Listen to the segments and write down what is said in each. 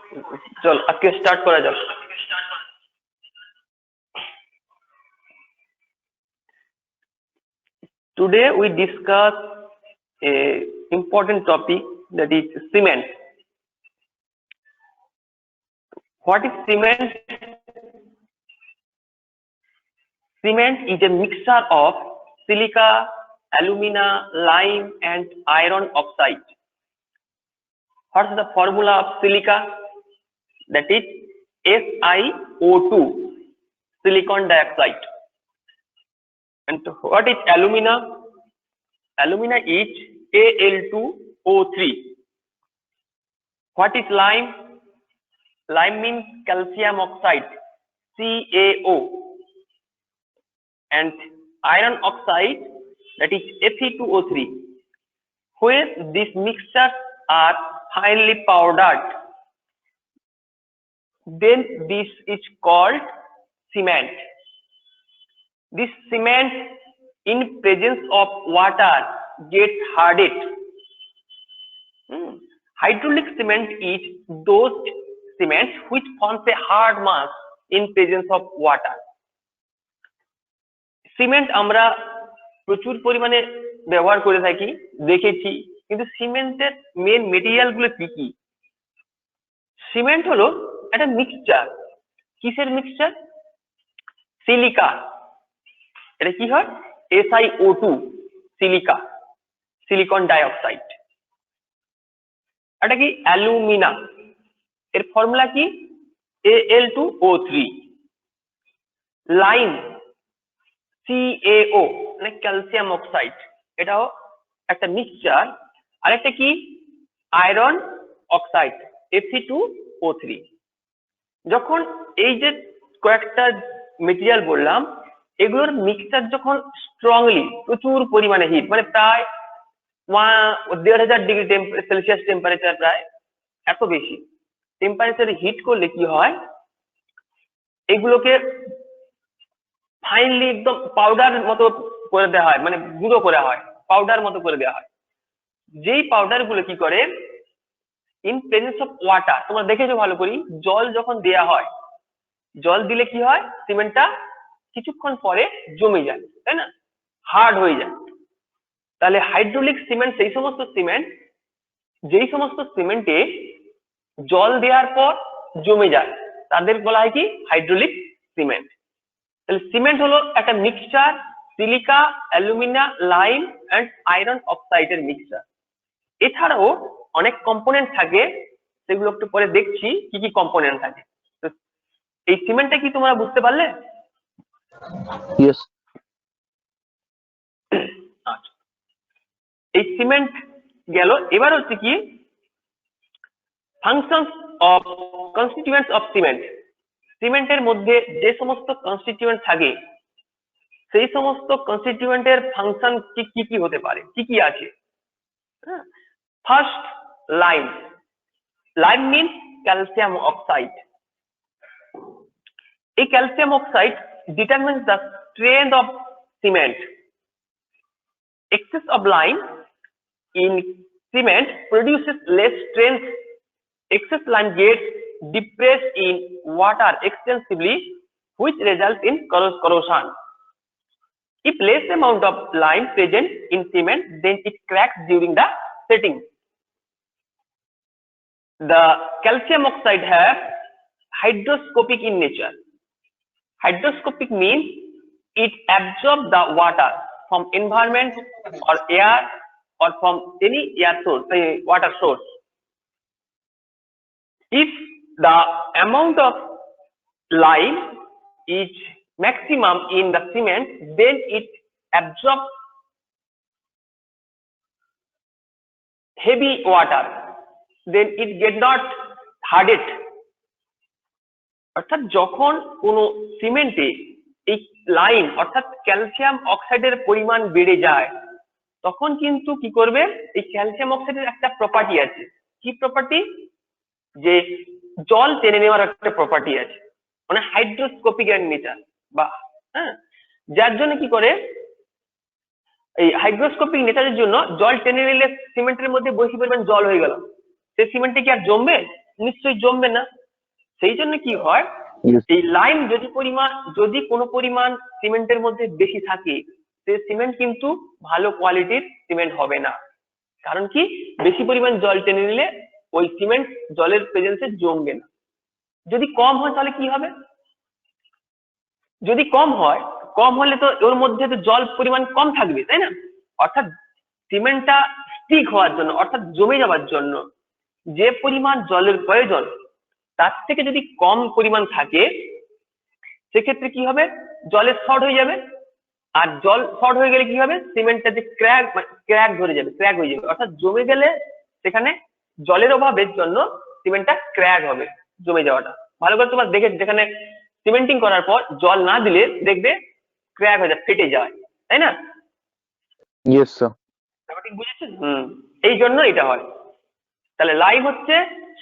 चलो আজকে স্টার্ট করা যাক। Today we discuss a important topic, that is cement. What is cement? Cement is a mixture of silica, alumina, lime and iron oxide. What is the formula of silica? That is SiO2, silicon dioxide. And what is alumina? Alumina is Al2O3. What is lime? Lime means calcium oxide, CaO. And iron oxide, that is Fe2O3. When these mixtures are finely powdered, then this is called cement. This cement in presence of water gets hardened. Hydraulic cement is those cements which forms a hard mass in presence of water. Cement আমরা প্রচুর পরিমাণে ব্যবহার করে থাকি, দেখেছি, কিন্তু সিমেন্টের main material গুলো কি কি? সিমেন্ট হলো একটা মিক্সচার। কিসের মিক্সচার? সিলিকা। এটা কি হয়? SiO2, silica, silicon dioxide. এটা কি? অ্যালুমিনা। এর ফর্মুলা কি? Al2O3। লাইম, CaO, মানে ক্যালসিয়াম অক্সাইড, এটাও একটা মিক্সচার। আর একটা কি? Iron oxide, Fe2O3। যখন এই যে কয়েকটা মেটেরিয়াল বললাম, এগুলোর মিক্সচার যখন স্ট্রংলি, প্রচুর পরিমাণে হিট, মানে প্রায় 1500 ডিগ্রি সেলসিয়াস টেম্পারেচার, প্রায় এত বেশি টেম্পারেচারে হিট করলে কি হয়, এগুলোকে ফাইনলি একদম পাউডার মতো করে দেওয়া হয়, মানে গুঁড়ো করা হয়, পাউডার মতো করে দেওয়া হয়। যেই পাউডার গুলো কি করে, ইন প্রেজেন্স অফ ওয়াটার, তোমরা দেখেছো ভালো করে, জল যখন দেয়া হয়, জল দিলে কি হয়, সিমেন্টটা কিছুক্ষণ পরে জমে যায়, তাই না? হার্ড হয়ে যায়। তাহলে হাইড্রোলিক সিমেন্ট সেই সমস্ত সিমেন্ট যেই সমস্ত সিমেন্টে জল দেওয়ার পর জমে যায়, তাদের বলা হয় কি? Hydraulic cement. তাহলে সিমেন্ট হলো একটা mixture, silica, alumina, lime and iron অক্সাইডের মিক্সচার। এছাড়াও অনেক কম্পোনেন্ট থাকে, সেগুলো একটু পরে দেখছি কি কি কম্পোনেন্ট থাকে। তো এই সিমেন্টটা কি তোমরা বুঝতে পারলে? Yes. আচ্ছা, এই সিমেন্ট গেল। এবার হচ্ছে কি functions of constituents of cement. সিমেন্টের মধ্যে যে সমস্ত কনস্টিটিউয়েন্ট থাকে, সেই সমস্ত কনস্টিটিউয়েন্টের ফাংশন কি কি হতে পারে, কি কি আছে? First, lime. Lime means calcium oxide. এই calcium oxide determines the strength of cement. Excess of lime in cement produces less strength. Excess lime gets depressed in water extensively, which results in corrosion. If less amount of lime present in cement, then it cracks during the setting. The calcium oxide have hygroscopic in nature. Hygroscopic means it absorbs the water from environment or air or from any air source, water source. If the amount of lime is maximum in the cement, then it absorbs heavy water, then it get not hardened. অর্থাৎ যখন কোনো সিমেন্টে এই lime অর্থাৎ calcium অক্সাইডের পরিমাণ বেড়ে যায়, তখন কিন্তু কি করবে, এই ক্যালসিয়াম অক্সাইডের একটা প্রপার্টি আছে। কি প্রপার্টি? যে জল টেনে নেওয়ার একটা প্রপার্টি আছে, মানে হাইড্রোস্কোপিক এর নেচার, বা যার জন্য কি করে, এই হাইগ্রোস্কোপিক নেচারের জন্য জল টেনে নিলে সিমেন্টের মধ্যে বেশি পরিমাণ জল হয়ে গেল, সেই সিমেন্টে কি আর জমবে? নিশ্চয়ই জমবে না। সেই জন্য কি হয়, Yes. এই লাইম যদি কোনো পরিমাণ সিমেন্টের মধ্যে বেশি থাকে, সে সিমেন্ট কিন্তু ভালো কোয়ালিটির সিমেন্ট হবে না। কারণ কি, বেশি পরিমাণ জল টেনে নিলে ওই সিমেন্ট জলের প্রেজেন্সে জমবে না। যদি কম হয় তাহলে কি হবে, যদি কম হলে তো ওর মধ্যে তো জল পরিমাণ কম থাকবে, তাই না? অর্থাৎ সিমেন্টটা স্টিক হওয়ার জন্য, অর্থাৎ জমে যাওয়ার জন্য যে পরিমাণ জলের প্রয়োজন, তার থেকে যদি কম পরিমাণ থাকে, সেক্ষেত্রে কি হবে, জলের শর্ট হয়ে যাবে। আর জল শর্ট হয়ে গেলে কি হবে, সিমেন্টটা যে ক্র্যাক ধরে যাবে, ক্র্যাক হয়ে যাবে। অর্থাৎ জমে গেলে সেখানে জলের অভাবের জন্য সিমেন্টটা ক্র্যাক হবে, জমে যাওয়াটা। ভালো করে তোমার দেখে, যেখানে সিমেন্টিং করার পর জল না দিলে দেখবে ক্র্যাক হয়ে যায়, ফেটে যায়, তাই না? Yes, sir. ব্যাপারটা ঠিক বুঝেছেন? এই জন্য এটা হয়। তাহলে লাইম হচ্ছে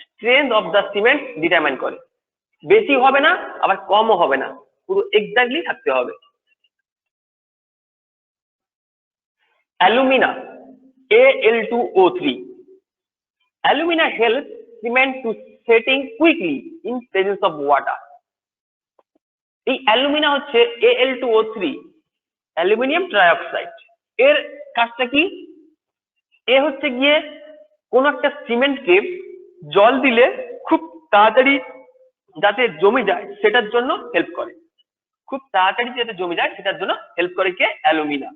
strength of the cement determine করে। বেশি হবে না, আবার কমও হবে না, পুরো এক্স্যাক্টলি থাকতে হবে। Alumina, Al2O3. Alumina helps cement to setting quickly in presence of water. এই অ্যালুমিনা হচ্ছে Al2O3, অ্যালুমিনিয়াম ট্রাইঅক্সাইড। এর কাজটা কি, এ হচ্ছে গিয়ে কোন একটা সিমেন্টকে জল দিলে খুব তাড়াতাড়ি যাতে জমে যায় সেটার জন্য হেল্প করে, খুব তাড়াতাড়ি যাতে জমে যায় সেটার জন্য হেল্প করে কে, অ্যালুমিনা।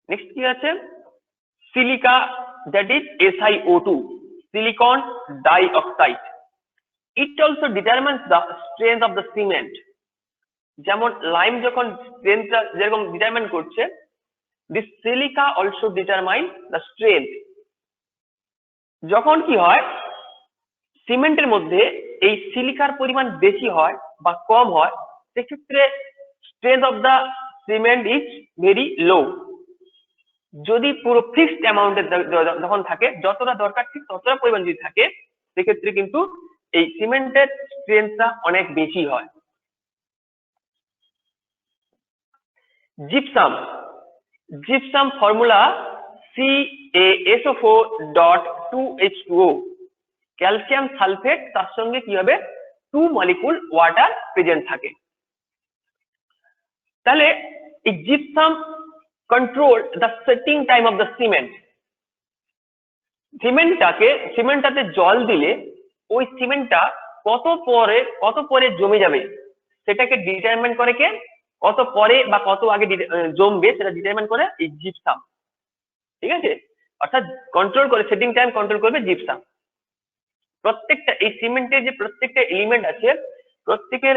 নেক্সট কি আছে, silica, that is SiO2, silicon dioxide. It also determines the strength of the cement. যেমন লাইম যখন স্ট্রেংথটা যেরকম ডিটারমাইন করছে, this silica also determine the strength. যখন কি হয়, সিমেন্টের মধ্যে এই সিলিকার পরিমাণ বেশি হয় বা কম হয়, সেক্ষেত্রে strength of the cement is very low. যদি পুরো ফিক্সড অ্যামাউন্টের যখন থাকে, যতটা দরকার ঠিক ততটা পরিমাণ যদি থাকে, সেক্ষেত্রে কিন্তু এই সিমেন্টের স্ট্রেংথটা অনেক বেশি হয়। Gypsum formula CaSO4.2H2O, calcium sulphate, তার সঙ্গে কি হবে, 2 মলিকুল ওয়াটার প্রেজেন্ট থাকে। তাহলে এই gypsum control the setting time of the cement. সিমেন্টটাতে জল দিলে ওই সিমেন্টটা কত পরে জমে যাবে সেটাকে ডিটারমাইন করে কে, কত পরে বা কত আগে জমবে সেটা ডিটারমাইন করে এই জিপসাম। ঠিক আছে, অর্থাৎ কন্ট্রোল করে, সেটিং টাইম কন্ট্রোল করবে জিপসাম। প্রত্যেকটা এই সিমেন্টের যে প্রত্যেকটা এলিমেন্ট আছে, প্রত্যেকের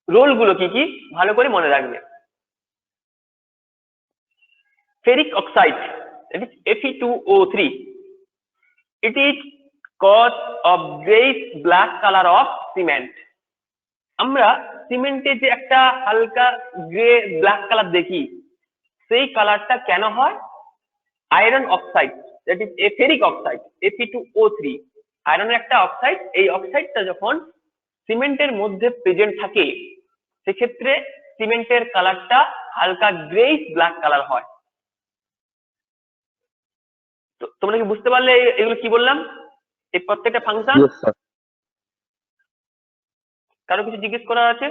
রোল গুলো কি কি ভালো করে মনে রাখবে। Ferric oxide, that is Fe2O3, it is cause of grayish black color of cement. আমরা সিমেন্টে যে একটা হালকা গ্রে ব্ল্যাক কালার দেখি, সেই কালারটা কেন হয়, iron oxide, that is ferric oxide, Fe2O3, আয়রনের একটা অক্সাইড। এই অক্সাইডটা যখন সিমেন্টের মধ্যে প্রেজেন্ট থাকে, সেক্ষেত্রে সিমেন্টের কালারটা হালকা গ্রেইশ ব্ল্যাক কালার হয়। তো তোমরা কি বুঝতে পারলে এগুলো কি বললাম, এই প্রত্যেকটা ফাংশন? Yes, sir. কারো কিছু জিজ্ঞেস করার আছে?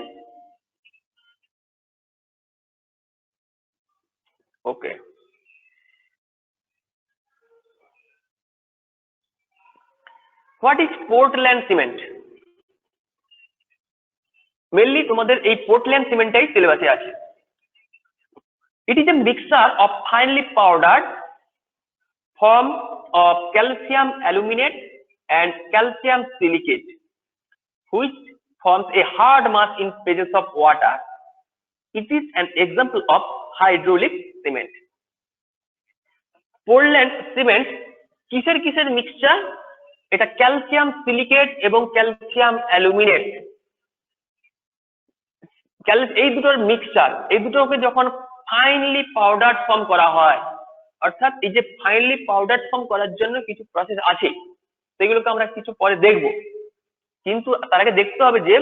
Okay, what is Portland cement? Mainly তোমাদের এই পোর্টল্যান্ড সিমেন্টটাই সিলেবাসে আছে। It is a mixture of finely powdered form of calcium aluminate and calcium silicate, which forms a hard mass in presence of water. It is an example of hydraulic cement. Portland cement কিসের mixture? এটা calcium silicate এবং calcium aluminate, এই দুটোর mixture. এই দুটোকে যখন finely powder form করা হয়, অর্থাৎ এই যে ফাইনলি পাউডার ফর্ম করার জন্য কিছু প্রসেস আছে, সেগুলোকে আমরা কিছু পরে দেখব। কিন্তু তার আগে দেখতে হবে যে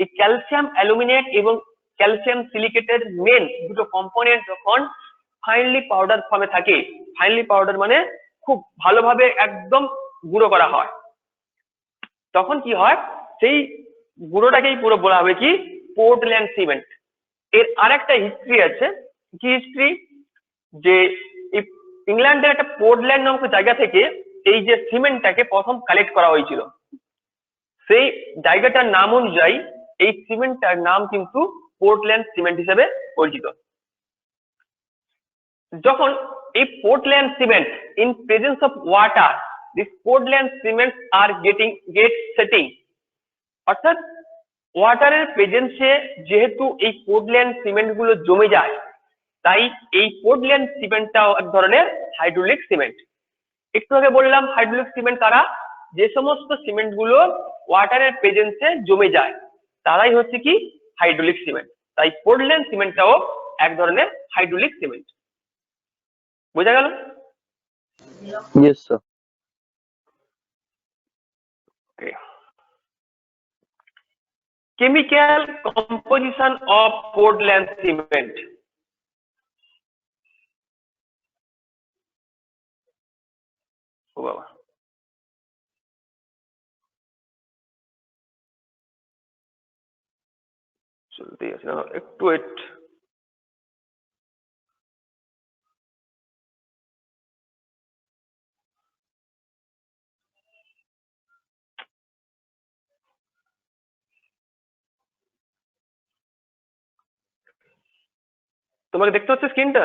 এই ক্যালসিয়াম অ্যালুমিনেট এবং ক্যালসিয়াম সিলিকেটের মেন দুটো কম্পোনেন্ট যখন ফাইনলি পাউডার ফর্মে থাকে, ফাইনলি পাউডার মানে খুব ভালোভাবে একদম গুঁড়ো করা হয়, তখন কি হয়, সেই গুঁড়োটাকেই পুরো বলা হবে কি পোর্টল্যান্ড সিমেন্ট। এর আরেকটা হিস্ট্রি আছে, কি হিস্ট্রি, যে ইংল্যান্ডের একটা পোর্টল্যান্ড নামক জায়গা থেকে এই যে সিমেন্টটাকে প্রথম কালেক্ট করা হয়েছিল, সেই জায়গাটার নাম অনুযায়ী এই সিমেন্টটার নাম কিন্তু পোর্টল্যান্ড সিমেন্ট হিসেবে পরিচিত। যখন এই Portland cement in presence of water, this Portland cements are get setting, অর্থাৎ ওয়াটারের প্রেজেন্সে যেহেতু এই পোর্টল্যান্ড সিমেন্ট গুলো জমে যায়, তাই এই পোর্টল্যান্ড সিমেন্টটাও এক ধরনের হাইড্রোলিক সিমেন্ট। একটু আগে বললাম হাইড্রোলিক সিমেন্ট কারা, যে সমস্ত সিমেন্ট গুলো ওয়াটারের প্রেজেন্সে জমে যায় তারাই হচ্ছে কি হাইড্রোলিক সিমেন্ট। তাই পোর্টল্যান্ড সিমেন্টটাও এক ধরনের হাইড্রোলিক সিমেন্ট। বোঝা গেল? Yes, sir. Okay. Chemical composition of Portland cement. ও বাবা, চলতেই আছে না, একটু ওয়েট। তোমাকে দেখতে হচ্ছে স্ক্রিনটা?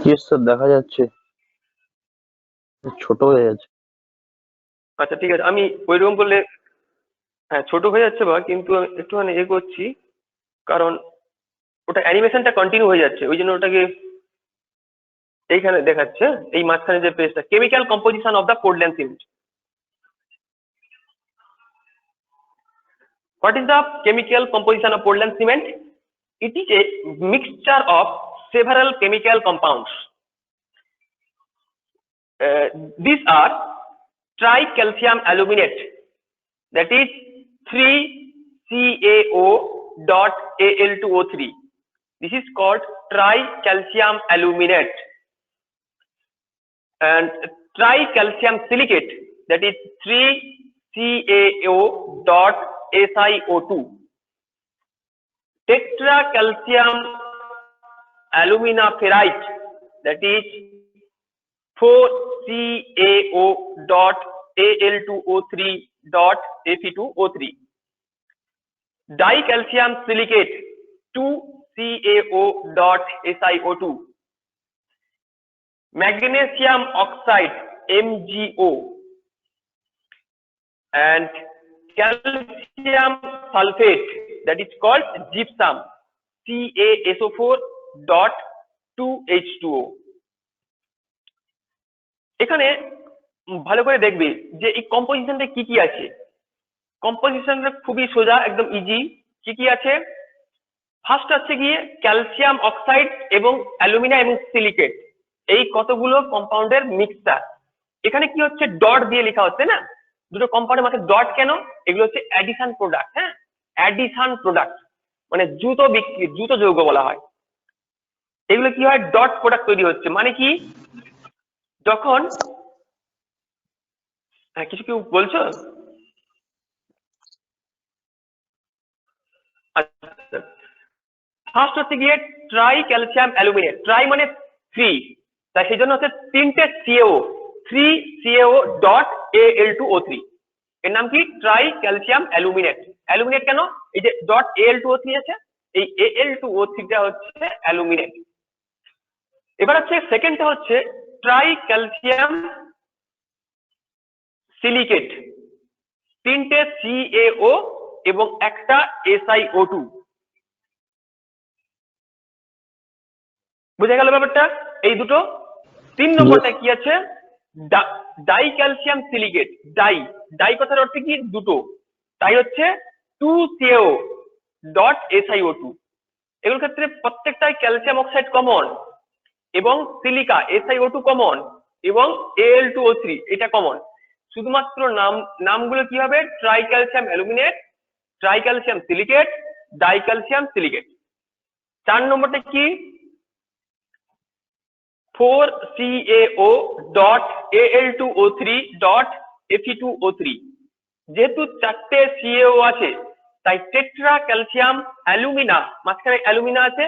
Yes, sir. দেখা যাচ্ছে ছোট হয়ে যাচ্ছে। আচ্ছা ঠিক আছে, আমি ওইরকম করলে হ্যাঁ ছোট হয়ে যাচ্ছে বা, কিন্তু আমি একটুখানি এ করছি, কারণ ওটা অ্যানিমেশনটা কন্টিনিউ হয়ে যাচ্ছে, ওই জন্য ওটাকে এইখানে দেখাচ্ছে, এই মাঝখানে যে পেজটা, chemical composition of the Portland cement. What is the chemical composition of Portland cement? It is a mixture of several chemical compounds. These are tricalcium aluminate, that is 3CaO.Al2O3. This is called tricalcium aluminate. And tricalcium silicate, that is 3CaO.SiO2. Tetracalcium alumina ferrite, that is 4CaO.Al2O3.Fe2O3. Dicalcium silicate 2CaO.SiO2. Magnesium oxide MgO, and calcium sulfate, that is called gypsum CaSO4.2H2O. এখানে ভালো করে দেখবে যে এই কম্পোজিশনটা কি কি আছে। কম্পোজিশনটা খুবই সোজা, একদম ইজি। কি কি আছে? ফার্স্ট হচ্ছে গিয়ে ক্যালসিয়াম অক্সাইড এবং অ্যালুমিনা এবং সিলিকেট, এই কতগুলো কম্পাউন্ডের মিক্সচার। এখানে কি হচ্ছে, ডট দিয়ে লেখা হচ্ছে না, দুটো কম্পাউন্ডের মাঝে ডট কেন? এগুলো হচ্ছে অ্যাডিশন প্রোডাক্ট। হ্যাঁ, অ্যাডিশন প্রোডাক্ট মানে জুতো বিক্রি, জুতো যৌগ বলা হয়। এগুলো কি হয়, ডট প্রোডাক্ট তৈরি হচ্ছে। মানে কি, যখন কিছু কেউ বলছো? আচ্ছা, ফার্স্ট হচ্ছে গিয়ে ট্রাই ক্যালসিয়াম অ্যালুমিনেট। ট্রাই মানে থ্রি, তাই সেই জন্য হচ্ছে তিনটে সিএও, 3CaO.Al2O3। এর নাম কি? Try calcium aluminate. অ্যালুমিনেট কেন? এই যে .Al2O3 আছে, এই Al2O3টা হচ্ছে অ্যালুমিনেট। এবার হচ্ছে সেকেন্ডটা হচ্ছে ট্রাই ক্যালসিয়াম সিলিকেট, তিনটে CaO এবং একটা SiO2। বুঝা গেল ব্যাপারটা? এই দুটো। তিন নম্বরটা কি আছে, die calcium silicate. Die, die কথার অর্থ কি? দুটো, তাই হচ্ছে 2CaO.SiO2। এগুলোর ক্ষেত্রে প্রত্যেকটাই ক্যালসিয়াম অক্সাইড কমন এবং সিলিকা SiO2 কমন এবং Al2O3 এটা কমন। শুধুমাত্র নামগুলো কি হবে? Tricalcium aluminate, tricalcium silicate, ডাইক্যালসিয়াম silicate. 4 নম্বরটা কি? 4CaO.Al2O3.Fe2O3 যেহেতু চারটে সিএও আছে তাই টেট্রা ক্যালসিয়াম অ্যালুমিনা, মাঝখানে অ্যালুমিনা আছে,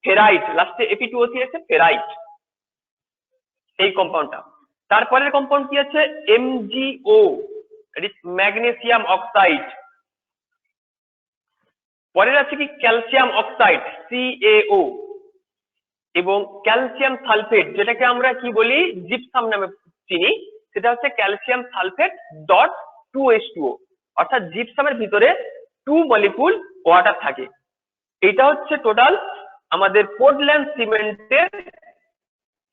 ফেরাইট, লাস্টে Fe2O3 আছে, ফেরাইট এই কম্পাউন্ডটা। তারপরের কম্পাউন্ড কি আছে? MgO, magnesium oxide. পরের আছে কি? ক্যালসিয়াম অক্সাইড, CaO, এবং ক্যালসিয়াম সালফেট, যেটাকে আমরা কি বলি জিপসাম নামে চিনি, সেটা হচ্ছে ক্যালসিয়াম সালফেট ডট 2H2O, অর্থাৎ জিপসামের ভিতরে 2 মলিকুল ওয়াটার থাকে। এটা হচ্ছে টোটাল আমাদের পোর্টল্যান্ড সিমেন্টের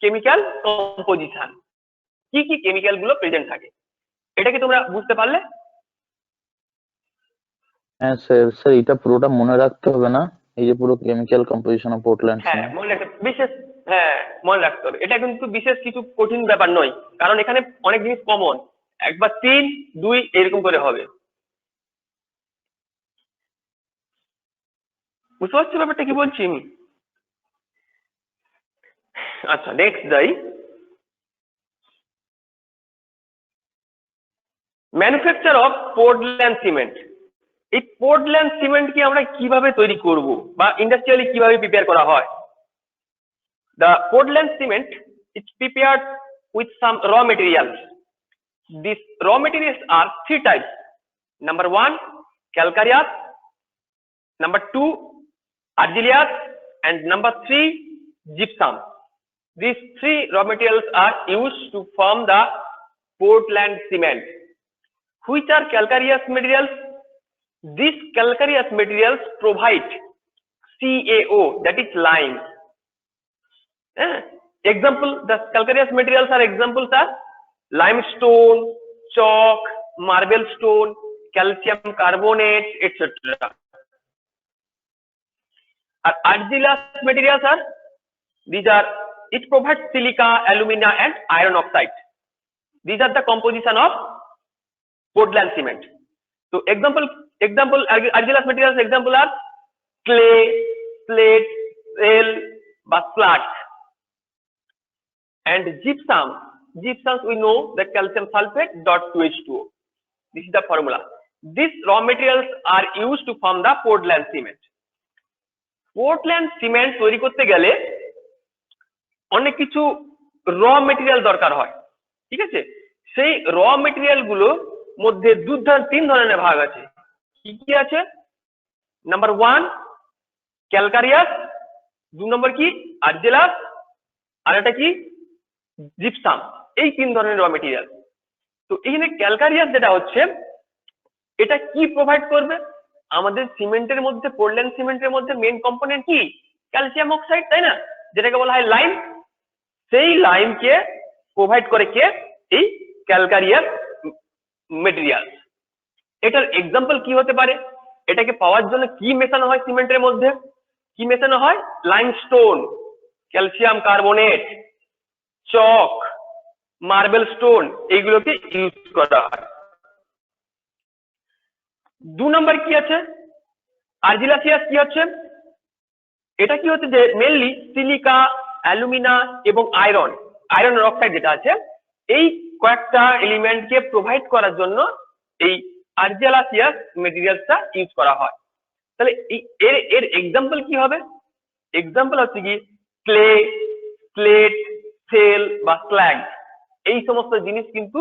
কেমিক্যাল কম্পোজিশন, কি কি কেমিক্যাল গুলো প্রেজেন্ট থাকে। এটা কি তোমরা বুঝতে পারলে? হ্যাঁ স্যার, স্যার এটা পুরোটা মনে রাখতে হবে না? এই যে পুরো কেমিক্যাল কম্পোজিশন অফ পোর্টল্যান্ড হ্যাঁ সিমেন্ট। মনে রাখতে বিশেষ, হ্যাঁ মনে রাখতে হবে। এটা কিন্তু বিশেষ কিছু কঠিন ব্যাপার নয়, কারণ এখানে অনেক জিনিস কমন, একবার 3 2 এরকম করে হবে। বুঝতে পারছো ব্যাপারটা কি বলছি আমি? আচ্ছা নেক্সট যাই। Manufacture of Portland cement. এই পোর্টল্যান্ড সিমেন্ট কি আমরা কিভাবে তৈরি করব বা ইন্ডাস্ট্রিয়ালি কিভাবে প্রিপেয়ার করা হয়? The Portland cement is prepared with some raw materials. These raw materials are 3 types. Number 1, calcareous. Number 2, argillaceous. And number 3, gypsum. These 3 raw materials are used to form the Portland cement. Which are calcareous materials? These calcareous materials provide CaO, that is lime. Example, the calcareous materials are examples are limestone, chalk, marble stone, calcium carbonate, etc. Argillous materials are, these are, it provides silica, alumina and iron oxide. These are the composition of Portland cement. So example argillous materials example are clay, slate, shale, slag. And gypsums we know the calcium sulfate dot 2H2O. This is the formula. These raw materials are used to form the Portland cement. Portland cement তৈরি করতে গেলে অনেক কিছু র material দরকার হয়, ঠিক আছে? সেই র মেটেরিয়াল গুলো মধ্যে 3 ধরনের ভাগ আছে। কি কি আছে? নাম্বার 1 ক্যালকারিয়াস, 2 নম্বর কি আর্জেলাস, আর এটা কি জিপসাম। এই 3 ধরনের র মেটেরিয়াল। তো এখানে ক্যালকারিয়াস যেটা হচ্ছে, এটা কি প্রোভাইড করবে? আমাদের সিমেন্টের মধ্যে, পোর্টল্যান্ড সিমেন্টের মধ্যে মেইন কম্পোনেন্ট কি? ক্যালসিয়াম অক্সাইড, তাই না? যেটাকে বলা হয় লাইম। সেই লাইমকে প্রোভাইড করে কে? এই ক্যালকারিয়াস মেটেরিয়াল। এটার এক্সাম্পল কি হতে পারে? এটাকে পাওয়ার জন্য কি মেশানো হয় সিমেন্টের মধ্যে? কি মেশানো হয়? লাইমস্টোন, ক্যালসিয়াম কার্বনেট, চক, মার্বেল স্টোন, এইগুলোকে ইউজ করা হয়। 2 নম্বর কি আছে? আর্জিলাসিয়াস। কি হচ্ছে এটা? কি হচ্ছে যে মেইনলি সিলিকা, অ্যালুমিনা এবং আয়রন অক্সাইড যেটা আছে, এই কয়েকটা এলিমেন্টকে প্রোভাইড করার জন্য এই আর্জিলাসিয়াস মেটেরিয়ালসটা ইউজ করা হয়। তাহলে এর এক্সাম্পল কি হবে? এক্সাম্পল হচ্ছে কি ক্লে, স্লেট, সেল বা স্ল্যাগ। এই সমস্ত জিনিস কিন্তু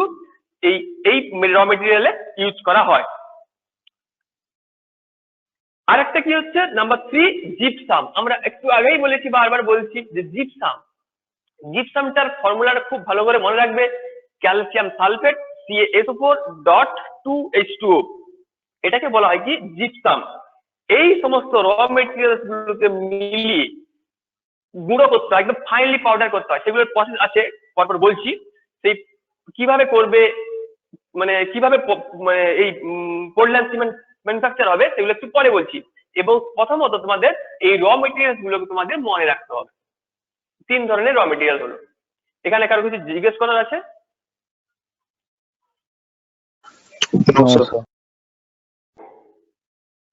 এই র মেটেরিয়ালে ইউজ করা হয়। আরেকটা কি হচ্ছে নাম্বার 3 জিপসাম। আমরা একটু আগেই বলেছি, বারবার বলছি যে জিপসামটার ফর্মুলাটা খুব ভালো করে মনে রাখবে, calcium sulphate CaSO4 dot 2H2O। এটাকে বলা হয় কি জিপসাম। এই সমস্ত র মেটেরিয়ালস গুলোকে মিলিয়ে গুঁড়ো করতে হয়, একদম ফাইনলি পাউডার করতে হয়। সেগুলোর প্রসেস আছে, পরপর বলছি। সেই কিভাবে করবে, মানে কিভাবে মানে এই পোর্টল্যান্ড সিমেন্ট ম্যানুফ্যাকচার হবে, সেগুলো একটু পরে বলছি। এবং প্রথমত তোমাদের এই র মেটেরিয়ালস গুলোকে তোমাদের মনে রাখতে হবে। 3 ধরনের র মেটেরিয়াল হলো। এখানে কারো কিছু জিজ্ঞেস করার আছে?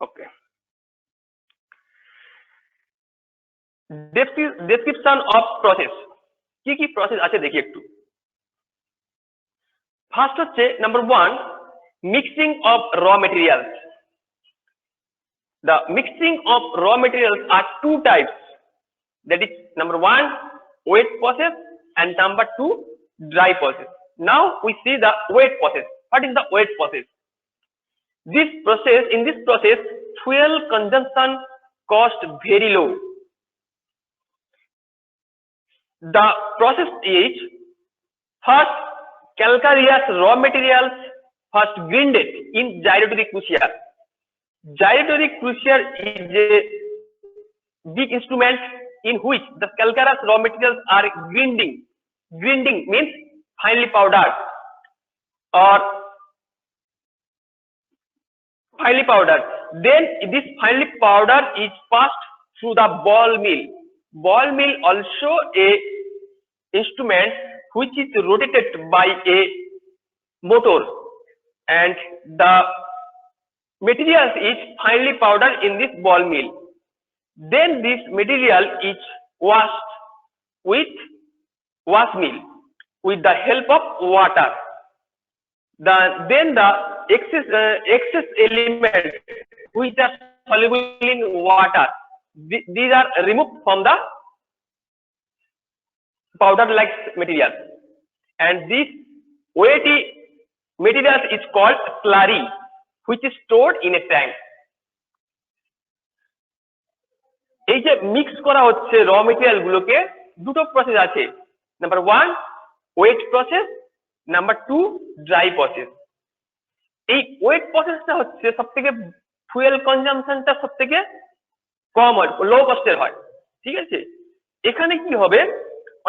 ওকে। Description of process. কি কি প্রসেস আছে দেখি একটু। ফার্স্ট হচ্ছে number 1, mixing of raw materials. The mixing of raw materials are two types. That is number 1, wet process, and number 2, dry process. Now we see the wet process. What is the wet process? In this process, fuel consumption cost very low. The process is first calcareous raw materials first grinded in gyratory crucier. Gyratory crucier is a big instrument in which the calcareous raw materials are grinding. Grinding means finely powdered or finely powdered. Then this finely powdered is passed through the ball mill. Ball mill also a instrument which is rotated by a motor, and the materials is finely powdered in this ball mill. Then this material is washed with wash mill with the help of water. Then the excess element which are soluble in water, these are removed from the powder like material, and this weighty material is called slurry, which is stored in a tank. এই যে mix করা হচ্ছে র material গুলোকে, দুটো process আছে। Number 1, wet process, number 2, dry process. এই wet প্রসেসটা হচ্ছে সবথেকে ফুয়েল কনজাম্পশনটা সবথেকে কম হয়, লো কস্টের হয়। ঠিক আছে, এখানে কি হবে,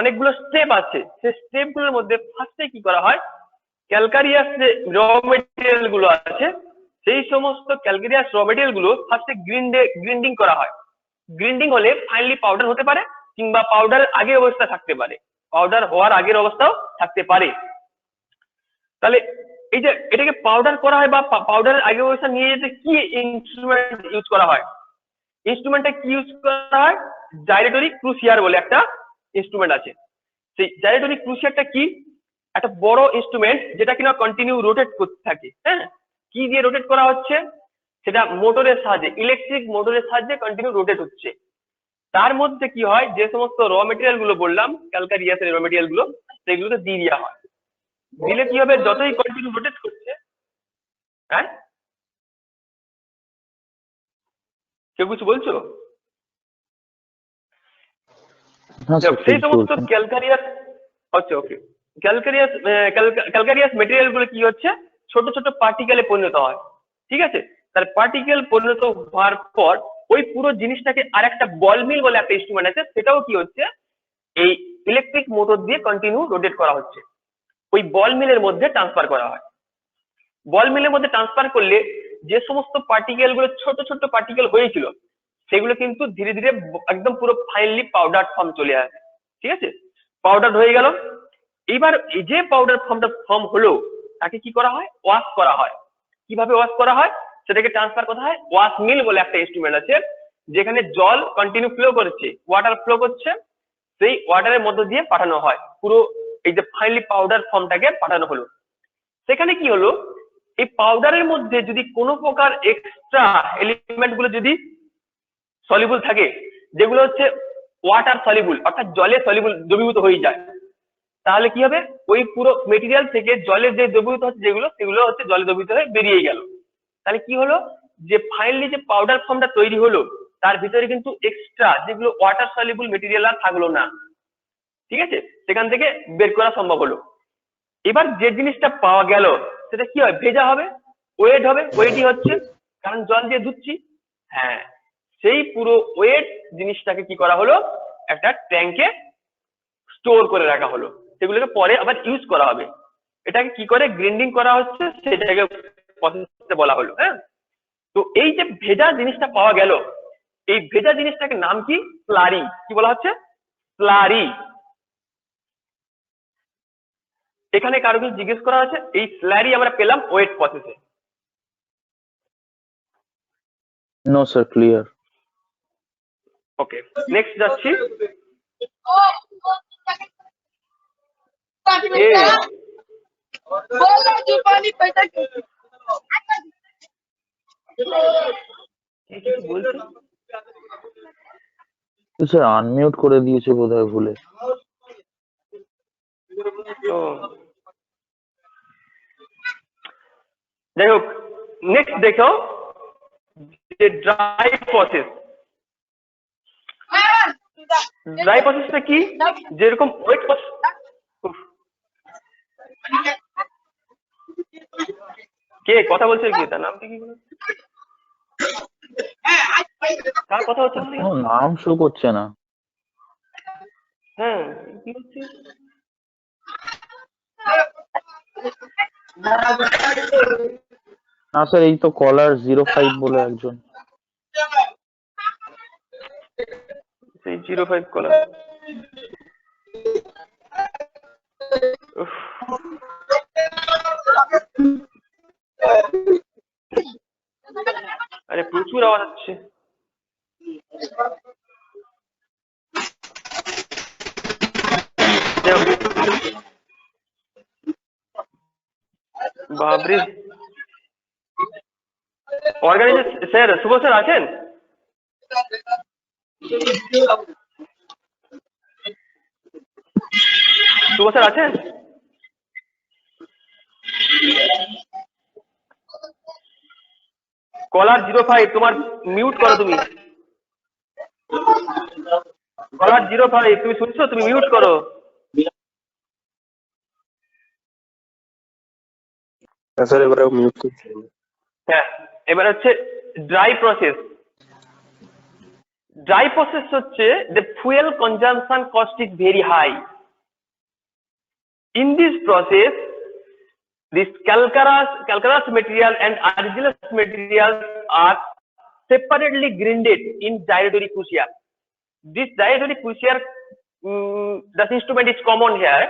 অনেকগুলো স্টেপ আছে। সেই স্টেপগুলোর মধ্যে ফার্স্টে কি করা হয়, ক্যালকারিয়াস যে র মেটেরিয়াল গুলো আছে সেই সমস্ত ক্যালকারিয়াস র মেটেরিয়াল গুলো ফার্স্টে গ্রিন্ডিং করা হয়। গ্রিন্ডিং হলে ফাইনালি পাউডার হতে পারে, কিংবা পাউডারের আগের অবস্থা থাকতে পারে, পাউডার হওয়ার আগের অবস্থাও থাকতে পারে। তাহলে এই যে এটাকে পাউডার করা হয় বা পাউডারের আগের অবস্থা নিয়ে যেতে কি ইনস্ট্রুমেন্ট ইউজ করা হয়? ইনস্ট্রুমেন্টটা কি ইউজ করা হয়? জাইরেটরি ক্রুশিয়ার বলে একটা ইনস্ট্রুমেন্ট আছে। সেই জাইরেটরি ক্রুশিয়ারটা কি? একটা বড় ইনস্ট্রুমেন্ট যেটা কিনা কন্টিনিউ রোটেট করতে থাকে। হ্যাঁ, কি দিয়ে রোটেট করা হচ্ছে? সেটা মোটরের সাহায্যে, ইলেকট্রিক মোটরের সাহায্যে কন্টিনিউ রোটেট হচ্ছে। তার মধ্যে কি হয়, যে সমস্ত র মেটেরিয়াল গুলো বললাম ক্যালকারিয়াসের র মেটেরিয়াল গুলো, সেগুলোকে দিয়ে দেওয়া হয়। দিলে কি হবে, যতই কন্টিনিউ রোটেট করছে, হ্যাঁ কেউ কিছু বলছো? সেই সমস্ত ক্যালকারিয়াস হচ্ছে, ওকে, ক্যালকারিয়াস মেটেরিয়াল গুলো কি হচ্ছে, ছোট ছোট পার্টিকেলে পরিণত হয়। ঠিক আছে, তার পার্টিকেল পরিণত হওয়ার পর ওই পুরো জিনিসটাকে আর একটা বল মিল বলে একটা ইনস্ট্রুমেন্ট আছে, সেটাও কি হচ্ছে, এই ইলেকট্রিক মোটর দিয়ে কন্টিনিউ রোটেট করা হচ্ছে। ওই বল মিলের মধ্যে ট্রান্সফার করা হয়। বল মিলের মধ্যে ট্রান্সফার করলে যে সমস্ত পার্টিকেল গুলো ছোট ছোট পার্টিকেল হয়েছিল, সেগুলো কিন্তু ধীরে ধীরে একদম পুরো ফাইনালি পাউডার ফর্ম চলে আসে। ঠিক আছে, পাউডার হয়ে গেল। এইবার এই যে পাউডার ফর্মটা ফর্ম হলো, তাকে কি করা হয়, ওয়াশ করা হয়। কিভাবে ওয়াশ করা হয়, সেটাকে ট্রান্সফার করা হয় ওয়াশ মিল বলে একটা ইনস্ট্রুমেন্ট আছে, যেখানে জল কন্টিনিউ ফ্লো করছে, ওয়াটার ফ্লো করছে, সেই ওয়াটারের মধ্য দিয়ে পাঠানো হয় পুরো এই যে ফাইনালি পাউডার ফর্মটাকে পাঠানো হলো। সেখানে কি হলো, এই পাউডারের মধ্যে যদি কোনো প্রকার এক্সট্রা এলিমেন্ট গুলো যদি সলিবল থাকে, যেগুলো হচ্ছে ওয়াটার সলিবল, অর্থাৎ জলে সলিবল দ্রবীভূত হয়ে যায়, তাহলে কি হবে, ওই পুরো মেটেরিয়াল থেকে জলের যে দ্রবীভূত হচ্ছে যেগুলো, সেগুলো হচ্ছে জলে দ্রবীভূত হয়ে বেরিয়ে গেল। তাহলে কি হলো, যে ফাইনালি যে পাউডার ফর্মটা তৈরি হলো, তার ভিতরে কিন্তু এক্সট্রা যেগুলো ওয়াটার সলিবল মেটেরিয়াল আর থাকলো না। ঠিক আছে, সেখান থেকে বের করা সম্ভব হলো। এবার যে জিনিসটা পাওয়া গেল, সেটা কি হয়, ভেজা হবে, ওয়েট হবে, ওয়েটই হচ্ছে, কারণ জল দিয়ে ধুচ্ছি। হ্যাঁ, সেই পুরো ওয়েট জিনিসটাকে কি করা হলো, একটা ট্যাঙ্কে স্টোর করে রাখা হলো, সেগুলোকে পরে আবার ইউজ করা হবে। এটাকে কি করে গ্রাইন্ডিং করা হচ্ছে, সেটাকে প্রসেসে বলা হলো। হ্যাঁ, তো এই যে ভেজা জিনিসটা পাওয়া গেল, এই ভেজা জিনিসটাকে নাম কি, স্লারি। কি বলা হচ্ছে, স্লারি। এখানে কারো কিছু জিজ্ঞেস করা আছে? এই স্লারি আমরা পেলাম wet process. No sir, clear. Okay, next যাচ্ছি। কে কে কিছু বলছে? স্যার আনমিউট করে দিয়েছে বোধহয় ভুলে। ও যাই হোক, নেক্সট দেখো যে ড্রাই প্রসেস। ড্রাই প্রসেসটা কি? যেরকম ওয়েট প্রসেস। কে কথা বলছে? কি তার নাম কি? কার কথা হচ্ছে? কোনো নাম শো করছে না। হ্যাঁ, কি হচ্ছে? না স্যার, এই তো কলার 05 বলে একজন। সেই 05 কলার। আরে প্রচুর আওয়াজ হচ্ছে। বাবরে, অর্গানাইজার স্যার, শুভ স্যার আছেন? শুভ স্যার আছেন? কলার 05, তোমার মিউট করো তুমি। কলার 05, তুমি শুনছো? তুমি মিউট করো। স্যার এবারে মিউট করছি। হ্যাঁ, এবার হচ্ছে ড্রাই প্রসেস। ড্রাই প্রসেস হচ্ছে the fuel consumption cost is very high. In this process, this calcareous material and argillous materials are separately grinded in gyratory crucier. This gyratory crucier, the instrument is common here,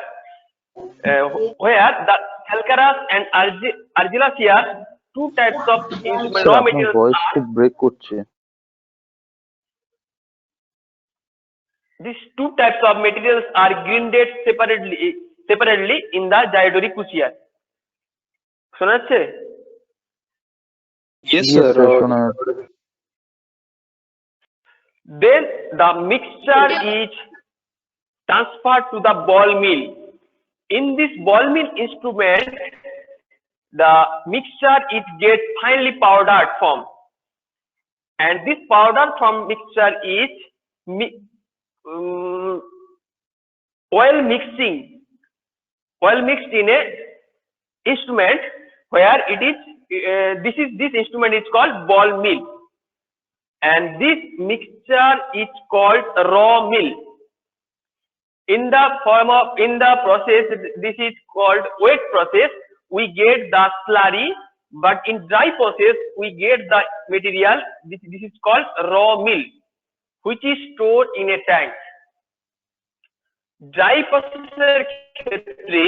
where the calcareous and argillous here, two types of sir raw আপনার materials voice are. খুব break করছে। These two types of materials are grinded separately in the gyratory crucier. শোনা যাচ্ছে? Yes, Yes, sir. sir, শোনা যাচ্ছে। Then the mixture is transferred to the ball mill. In this ball mill instrument, the mixture it gets finely powdered form, and this powder from mixture is oil mixed in a instrument where it is this instrument is called ball mill, and this mixture is called raw mill. In the process, this is called wet process, we get the slurry, but in dry process we get the material. This is called raw mill, which is stored in a tank. Dry প্রসেসের ক্ষেত্রে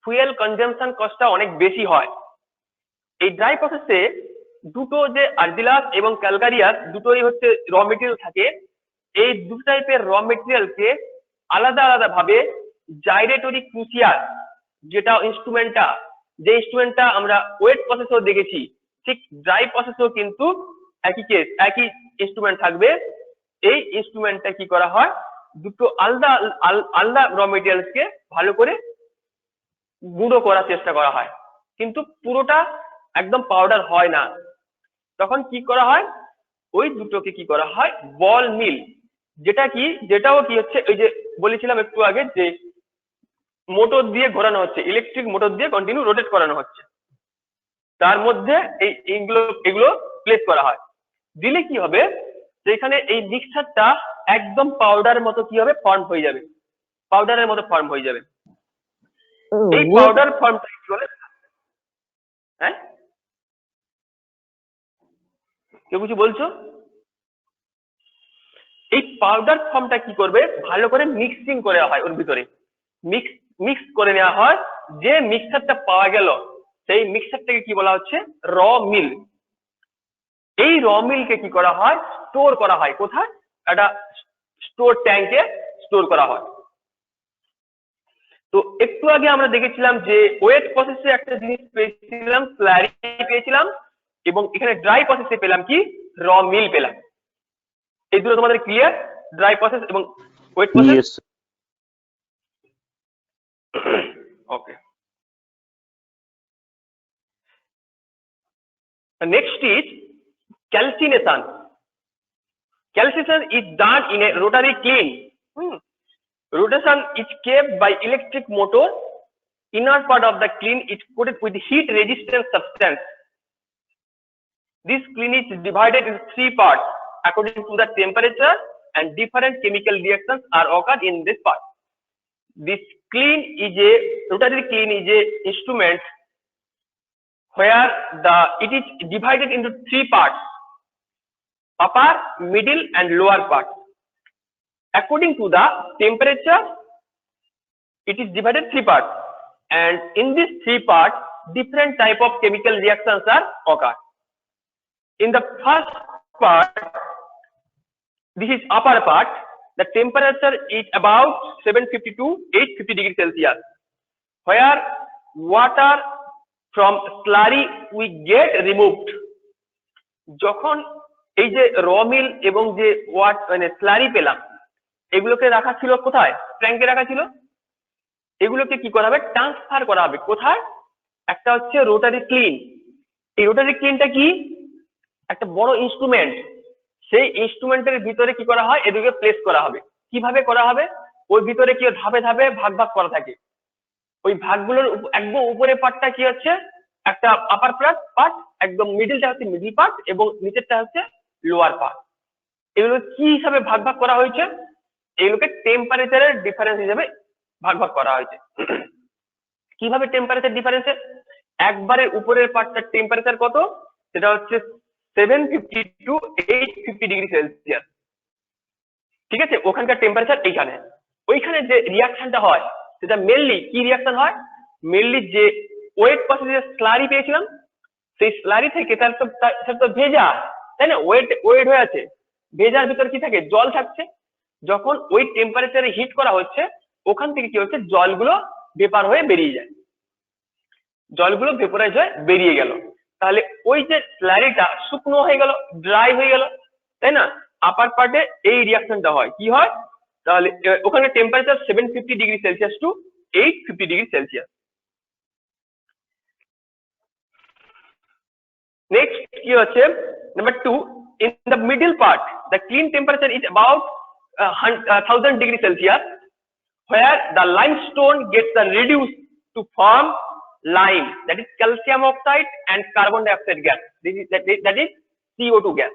fuel consumption কস্টটা অনেক বেশি হয়। এই dry প্রসেসে দুটো যে আর্জিলাস এবং ক্যালকারিয়াস দুটোই হচ্ছে র মেটেরিয়াল থাকে। এই দুটো টাইপের র মেটেরিয়ালকে আলাদা আলাদা ভাবে জাইরেটরি ক্রুসিয়ার, যেটা ইনস্ট্রুমেন্টটা আমরা ওয়েট প্রসেসও দেখেছি, ঠিক ড্রাই প্রসেসও কিন্তু একই কেস, একই ইনস্ট্রুমেন্ট থাকবে। এই ইনস্ট্রুমেন্টটা কি করা হয়, দুটো আলাদা আলাদা র মেটেরিয়ালসকে ভালো করে গুঁড়ো করার চেষ্টা করা হয়, কিন্তু পুরোটা একদম পাউডার হয় না। তখন কি করা হয়, ওই দুটোকে কি করা হয়, বল মিল, যেটাও কি হচ্ছে, ওই যে বলেছিলাম একটু আগে যে মোটর দিয়ে ঘোরানো হচ্ছে, ইলেকট্রিক মোটর দিয়ে কন্টিনিউ রোটেট করানো হচ্ছে, তার মধ্যে এগুলো প্লেস করা হয়। দিলে কি হবে, যেখানে এই মিক্সচারটা একদম পাউডারের মতো কি হবে, ফর্ম হয়ে যাবে, পাউডারের মতো ফর্ম হয়ে যাবে। এই পাউডার ফর্মটা কি বলে, হ্যাঁ কেউ কিছু বলছো? এই পাউডার ফর্মটা কি করবে, ভালো করে মিক্সিং করে হয়, ওর ভিতরে মিক্স করে নেওয়া হয়। যে মিক্সচারটা পাওয়া গেল সেই মিক্সচারটাকে কি বলা হচ্ছে, র মিল। এই র মিলকে কি করা হয়, স্টোর করা হয়। কোথায়? একটা স্টোর ট্যাঙ্কে স্টোর করা হয়। তো একটু আগে আমরা দেখেছিলাম যে ওয়েট প্রসেসে একটা জিনিস পেয়েছিলাম, স্লারি পেয়েছিলাম, এবং এখানে ড্রাই প্রসেসে পেলাম কি, র মিল পেলাম। এই দুটো তোমাদের ক্লিয়ার, ড্রাই প্রসেস এবং wet process? Yes. Okay, next is calcination. Calcination is done in a rotary kiln. Rotation is kept by electric motor. Inner part of the kiln is coated with heat resistant substance. This kiln is divided into 3 parts according to the temperature, and different chemical reactions are occurred in this part. This kiln is a rotary kiln is a instrument where it is divided into 3 parts: upper, middle and lower part. According to the temperature, it is divided 3 parts, and in these 3 parts different type of chemical reactions are occur. In the first part, this is upper part, the temperature is about 750 to 850 degrees Celsius, where water from slurry we get removed. যখন এই যে র মিল এবং যে মানে slurry পেলাম, এগুলোকে রাখা ছিল কোথায়, ট্যাঙ্কে রাখা ছিল। এগুলোকে কি করা হবে, ট্রান্সফার করা হবে কোথায়, একটা হচ্ছে রোটারি ক্লিন। এই রোটারি ক্লিনটা কি, একটা বড় ইনস্ট্রুমেন্ট, সেই ইনস্ট্রুমেন্টের ভিতরে কি করা হয়, এদিকে প্লেস করা হবে। কিভাবে করা হবে, ওই ভিতরে কি ধাপে ধাপে ভাগ ভাগ করা থাকে। ওই ভাগগুলোর একদম উপরে পার্টটা কি হচ্ছে একটা আপার পার্ট, একদম মিডিলটা হচ্ছে মিডিল পার্ট, এবং নিচেরটা হচ্ছে লোয়ার পার্ট। এগুলো কি হিসাবে ভাগ ভাগ করা হয়েছে, এগুলোকে টেম্পারেচারের ডিফারেন্স হিসাবে ভাগ ভাগ করা হয়েছে। কিভাবে টেম্পারেচার ডিফারেন্সে, একবারে উপরের পার্টটার টেম্পারেচার কত, সেটা হচ্ছে 750 to 850 ডিগ্রি সেলসিয়াস। ঠিক আছে, ওখানকার টেম্পারেচার এইখানে। ওইখানে যে রিয়াকশনটা হয় সেটা মেনলি কি রিয়াকশন হয়, মেনলি যে ওয়েট প্রসেসে স্লারি পেয়েছিলাম, সেই স্লারি থেকে তার তো ভেজা, তাই না, ওয়েট হয়ে আছে, ভেজার ভিতর কি থাকে, জল থাকছে। যখন ওই টেম্পারেচারে হিট করা হচ্ছে, ওখান থেকে কি হচ্ছে, জলগুলো ভেপার হয়ে বেরিয়ে যায়, জলগুলো ভেপোরাইজ হয়ে বেরিয়ে গেল। তাহলে ওই যে স্লারিটা শুকনো হয়ে গেল, ড্রাই হয়ে গেল, তাই না। আপার পার্টে এই রিয়াকশনটা হয়, কি হয়, তাহলে ওখানে temperature 750 degree Celsius to 850 degree Celsius. Next কি হচ্ছে, number 2, in the middle part the clean temperature is about 1000 degree Celsius, where the limestone gets reduced to form lime, that is calcium oxide and carbon dioxide gas, that is CO2 gas.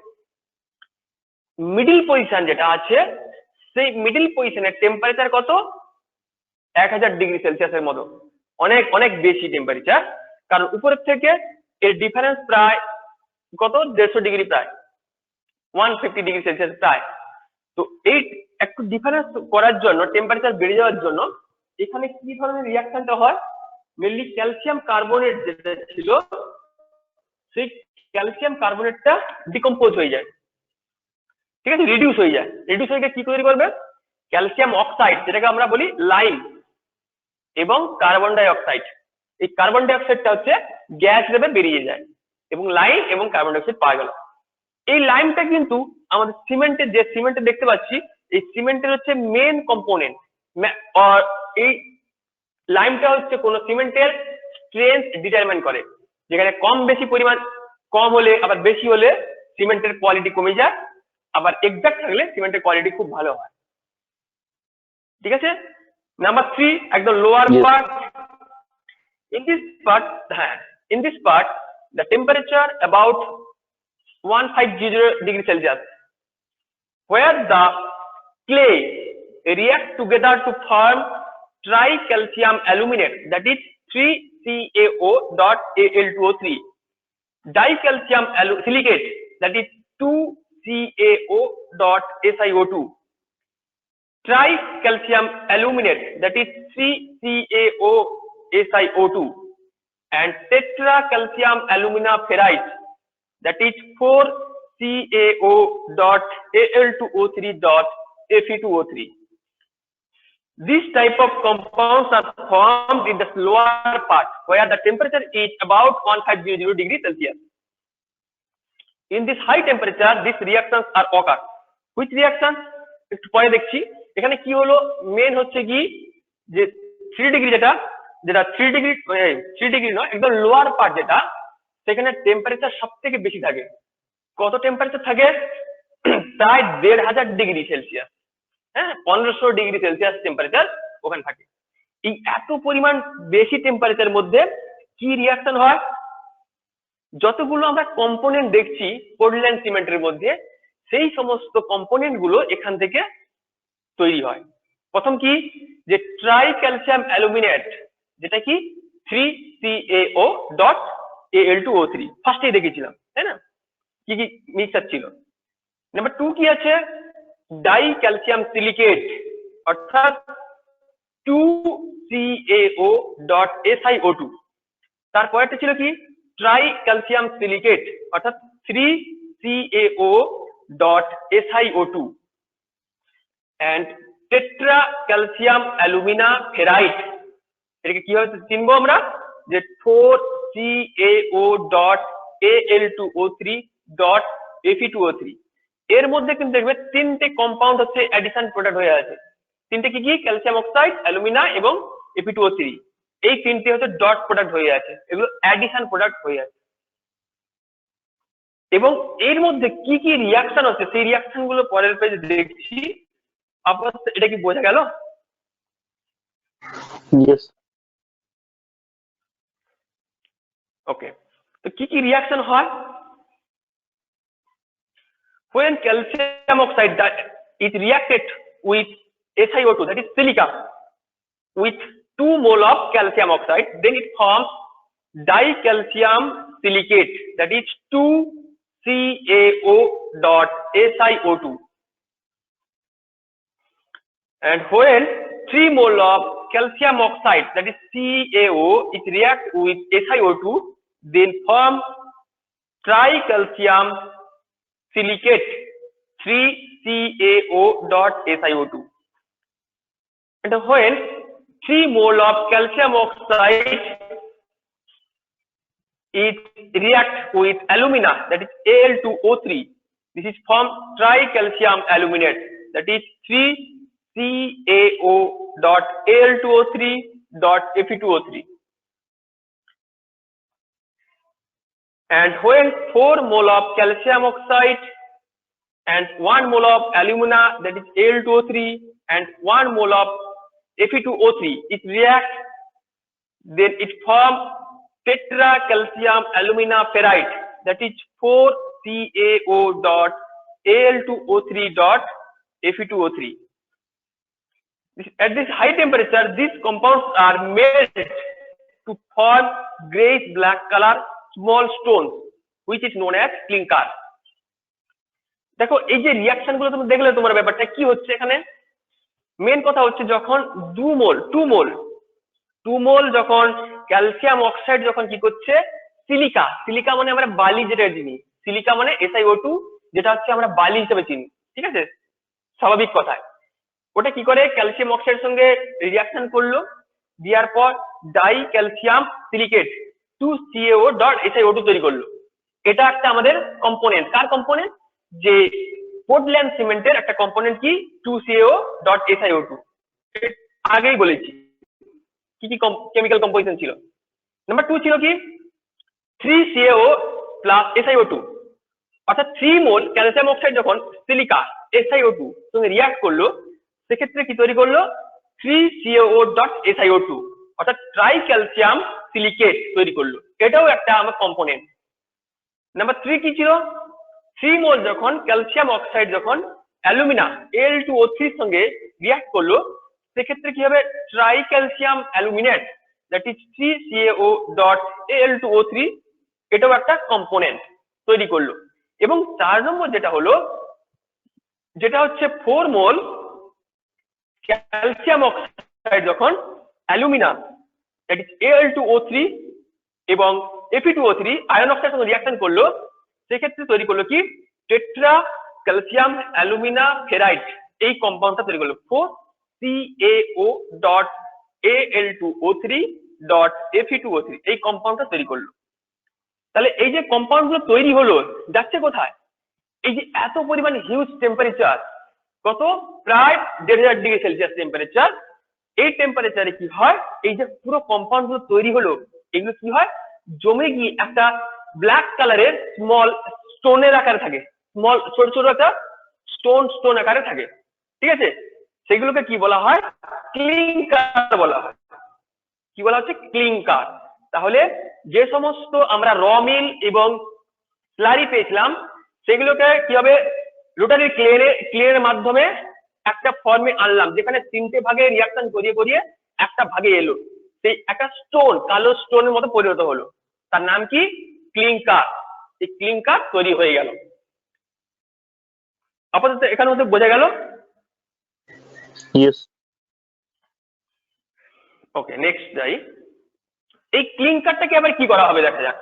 Middle position যেটা আছে, সেই middle পজিশনের temperature কত, 1000 degree সেলসিয়াসের মতো, অনেক অনেক বেশি temperature, কারণ উপরের থেকে এর ডিফারেন্স প্রায় কত, 150 ডিগ্রি, প্রায় 150 ডিগ্রি সেলসিয়াস প্রায়। তো এই একটু ডিফারেন্স করার জন্য, টেম্পারেচার বেড়ে যাওয়ার জন্য, এখানে কি ধরনের রিয়াকশনটা হয়, মেনলি ক্যালসিয়াম কার্বনেট যেটা ছিল, সেই ক্যালসিয়াম কার্বনেটটা ডিকম্পোজ হয়ে যায়, ঠিক আছে, রিডিউস হয়ে যায়। রিডিউস হয়ে গিয়ে কি তৈরি করবে, ক্যালসিয়াম অক্সাইড, যেটাকে আমরা বলি লাইম, এবং কার্বন ডাই অক্সাইড। এই কার্বন ডাই অক্সাইডটা হচ্ছে গ্যাস হিসেবে বেরিয়ে যায়, এবং লাইম এবং কার্বন ডাই অক্সাইড পাওয়া গেল। এই লাইমটা কিন্তু আমাদের সিমেন্টের, যে সিমেন্টে দেখতে পাচ্ছি, এই সিমেন্টের হচ্ছে মেন কম্পোনেন্ট। এই লাইমটা হচ্ছে কোন সিমেন্টের স্ট্রেংথ ডিটারমাইন করে, যেখানে কম বেশি পরিমাণ, কম হলে আবার বেশি হলে সিমেন্টের কোয়ালিটি কমে যায়, আবার এক্সাক্ট থাকলে সিমেন্টের কোয়ালিটি খুব ভালো হয়। ঠিক আছে, নাম্বার 3, একদম lower part. in this part the temperature about 150 degree Celsius, where the clay react together to form tricalcium aluminate, that is 3CaO.Al2O3, dicalcium silicate, that is 2CaO.SiO2, tricalcium aluminate, that is 3CaOSiO2, and tetracalcium alumina ferrite, that is 4CaO.Al2O3.Fe2O3. This type of compounds are formed in the lower part where the temperature is about 1500 degrees Celsius. In this high temperature, these reactions are occur. Which reaction? একটু পরে দেখছি। এখানে কি হলো, main হচ্ছে কি যে 3 degree যেটা 3 ডিগ্রি নয়, একদম লোয়ার পার্ট যেটা, সেখানে টেম্পারেচার সব থেকে বেশি থাকে। কত টেম্পারেচার থাকে? প্রায় 1500 ডিগ্রি সেলসিয়াস। হ্যাঁ, 1500 ডিগ্রি সেলসিয়াস টেম্পারেচার ওখানে থাকে। এই এত পরিমাণ বেশি টেম্পারেচারের মধ্যে কি রিয়াকশন হয়? যতগুলো আমরা কম্পোনেন্ট দেখছি পোর্টল্যান্ড সিমেন্টের মধ্যে, সেই সমস্ত কম্পোনেন্ট গুলো এখান থেকে তৈরি হয়। প্রথম কি, যে ট্রাই ক্যালসিয়াম অ্যালুমিনেট, যেটা কি 3CaO.Al2O3 ফার্স্টেই দেখেছিলাম, তাই না? কি কি মিক্সার ছিল। নাম্বার 2 কি আছে? ডাই ক্যালসিয়াম সিলিকেট, অর্থাৎ 2CaO.SiO2। তারপরেরটা ছিল কি? ট্রাই ক্যালসিয়াম সিলিকেট, অর্থাৎ 3CaO.SiO2 and tetra calcium alumina ferrite. এটাকে কিভাবে চিনবো আমরা? যে 4CaO.Al2O3.Fe2O3। এর মধ্যে কিন্তু দেখবে তিনটে কম্পাউন্ড হচ্ছে অ্যাডিশন প্রোডাক্ট হয়ে আছে। তিনটে কি কি? ক্যালসিয়াম অক্সাইড, অ্যালুমিনা এবং Fe2O3। এই তিনটে হচ্ছে ডট প্রোডাক্ট হয়ে আছে, এগুলো অ্যাডিশন প্রোডাক্ট হয়ে আছে। এবং এর মধ্যে কি কি রিয়াকশন হচ্ছে সেই রিয়াকশন গুলো পরের পেজে দেখছি। আপাতত এটা কি বোঝা গেল? Yes. ওকে, তো কি কি রিয়াকশন হয়? When calcium oxide that is reacted with SiO2, that is silica, with 2 mole of calcium oxide, then it forms dicalcium silicate, that is 2CaO.SiO2. And when 3 mole of calcium oxide, that is CaO, is react with SiO2, then form tricalcium silicate, 3CaO.SiO2. And when 3 mole of calcium oxide is react with alumina, that is Al2O3, this is formed tricalcium aluminate, that is 3CaO.Al2O3.Fe2O3. And when 4 mole of calcium oxide and 1 mole of alumina, that is Al2O3, and 1 mole of Fe2O3 is react, then it forms tetracalcium alumina ferrite, that is 4CaO.Al2O3.Fe2O3. At this high temperature, these compounds are made to form grayish black color small stones, which is known as clinker. দেখো এই যে reaction গুলো তুমি দেখলে, তোমার ব্যাপারটা কি হচ্ছে এখানে? মেন কথা হচ্ছে যখন 2 মোল যখন ক্যালসিয়াম অক্সাইড যখন কি করছে, সিলিকা মানে আমরা বালি যেটা চিনি, সিলিকা মানে SiO2, যেটা হচ্ছে আমরা বালি হিসেবে চিনি, ঠিক আছে, স্বাভাবিক কথায়। ওটা কি করে, ক্যালসিয়াম অক্সাইডের সঙ্গে রিয়াকশন করলো, দেওয়ার পর ডাই ক্যালসিয়াম সিলিকেট 2CaO.SiO2 তৈরি করলো। এটা একটা আমাদের কম্পোনেন্ট। কার কম্পোনেন্ট? যে পোর্টল্যান্ড সিমেন্টের একটা কম্পোনেন্ট কি 2CaO.SiO2। আগেই বলেছি কি কি কেমিক্যাল কম্পোজিশন ছিল। নাম্বার 2 ছিল কি 3CaO প্লাস SiO2, অর্থাৎ 3 মোল ক্যালসিয়াম অক্সাইড যখন সিলিকা SiO2 সঙ্গে রিয়াক্ট করলো, সেক্ষেত্রে কি তৈরি করলো 3CaO.SiO2, অর্থাৎ ট্রাইক্যালসিয়াম সিলিকেট তৈরি করলো। এটাও একটা আমার কম্পোনেন্ট। নাম্বার 3 কি ছিল, 3 মোল যখন ক্যালসিয়াম অক্সাইড যখন অ্যালুমিনা Al2O3 সঙ্গে রিয়াক্ট করলো, সেক্ষেত্রে কি হবে tricalcium aluminate, that is 3CaO.Al2O3, এটাও একটা কম্পোনেন্ট তৈরি করলো। এবং 4 নম্বর যেটা হলো, যেটা হচ্ছে 4 মোল ক্যালসিয়াম অক্সাইড যখন অ্যালুমিনা, দ্যাট ইজ Al2O3 এবং Fe2O3 আয়ন অক্সাইড সঙ্গে রিয়াকশন করলো, সেক্ষেত্রে তৈরি করলো কি টেট্রা ক্যালসিয়াম অ্যালুমিনা ফেরাইট, এই কম্পাউন্ডটা তৈরি করলো CaO.Al2O3.Fe2O3 এই কম্পাউন্ডটা তৈরি করলো। তাহলে এই যে কম্পাউন্ড গুলো তৈরি হলো যাচ্ছে কোথায়? এই যে এত পরিমাণ হিউজ টেম্পারেচার, কত প্রায় 1500 ডিগ্রি সেলসিয়াস টেম্পারেচার, এই টেম্পারেচারে কি হয়, এই যে পুরো কম্পাউন্ড গুলো তৈরি হলো এগুলো কি হয়, জমে গিয়ে একটা ব্ল্যাক কালারের স্মল স্টোনের আকারে থাকে, স্মল ছোট ছোট একটা স্টোন আকারে থাকে, ঠিক আছে? সেগুলোকে কি বলা হয়? ক্লিংকার বলা হয়। কি বলা হচ্ছে? ক্লিংকার। তাহলে যে সমস্ত আমরা র মিল এবং স্লারি পেয়েছিলাম সেগুলোকে কি হবে, রোটারি ক্লিনের মাধ্যমে একটা ফর্মে আনলাম, যেখানে 3টে ভাগে রিয়াকশন করিয়ে করিয়ে একটা ভাগে এলো, সেই একটা স্টোন, কালো স্টোনের মতো পরিণত হলো, তার নাম কি? ক্লিংকার। এই ক্লিংকার তৈরি হয়ে গেল। আপাতত এখানে মধ্যে বোঝা গেল? ইয়েস। ওকে, নেক্সট যাই। এই ক্লিংকারটাকে আবার কি করা হবে দেখা যাক।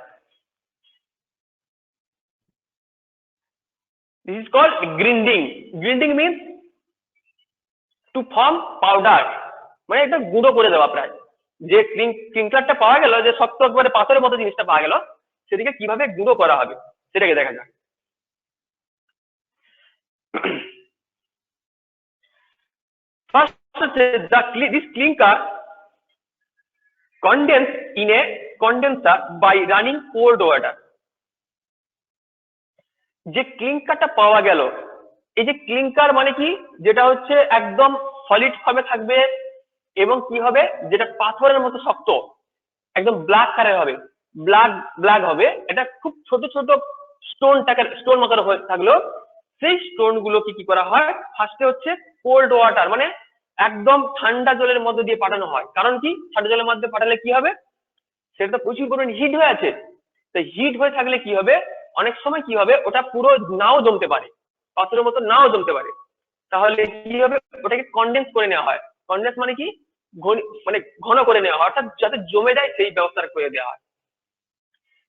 This is called grinding. Grinding means to form powder, মানে এটা গুঁড়ো করে দেওয়া প্রায়। যে ক্লিংকারটা পাওয়া গেল, যে শক্ত একবারে পাথরের মতো জিনিসটা পাওয়া গেল, সেটাকে কিভাবে গুঁড়ো করা হবে সেটাকে দেখা যাক। First, this clinker condense in a condenser by running cold water. যে ক্লিংকারটা পাওয়া গেল, এই যে ক্লিংকার মানে কি, যেটা হচ্ছে একদম সলিড ফর্মে থাকবে এবং কি হবে, যেটা পাথরের মতো শক্ত, একদম ব্ল্যাক কালার হবে, ব্ল্যাক হবে। এটা খুব ছোট ছোট স্টোন মতো হয়ে থাকলো। সেই স্টোন গুলোকে কি করা হয়, ফার্স্টে হচ্ছে কোল্ড ওয়াটার, মানে একদম ঠান্ডা জলের মধ্যে দিয়ে পাঠানো হয়। কারণ কি, ঠান্ডা জলের মধ্যে পাঠালে কি হবে, সেটা তো প্রচুর পরিমাণে হিট হয়ে আছে। তো হিট হয়ে থাকলে কি হবে, অনেক সময় কি হবে, ওটা পুরো নাও জমতে পারে, পাথরের মতো নাও জমতে পারে। তাহলে কি হবে, ওটাকে কনডেন্স করে নেওয়া হয়। কনডেন্স মানে কি, মানে ঘন করে নেওয়া হয়, অর্থাৎ যাতে জমে যায় সেই ব্যবস্থা করে দেওয়া হয়।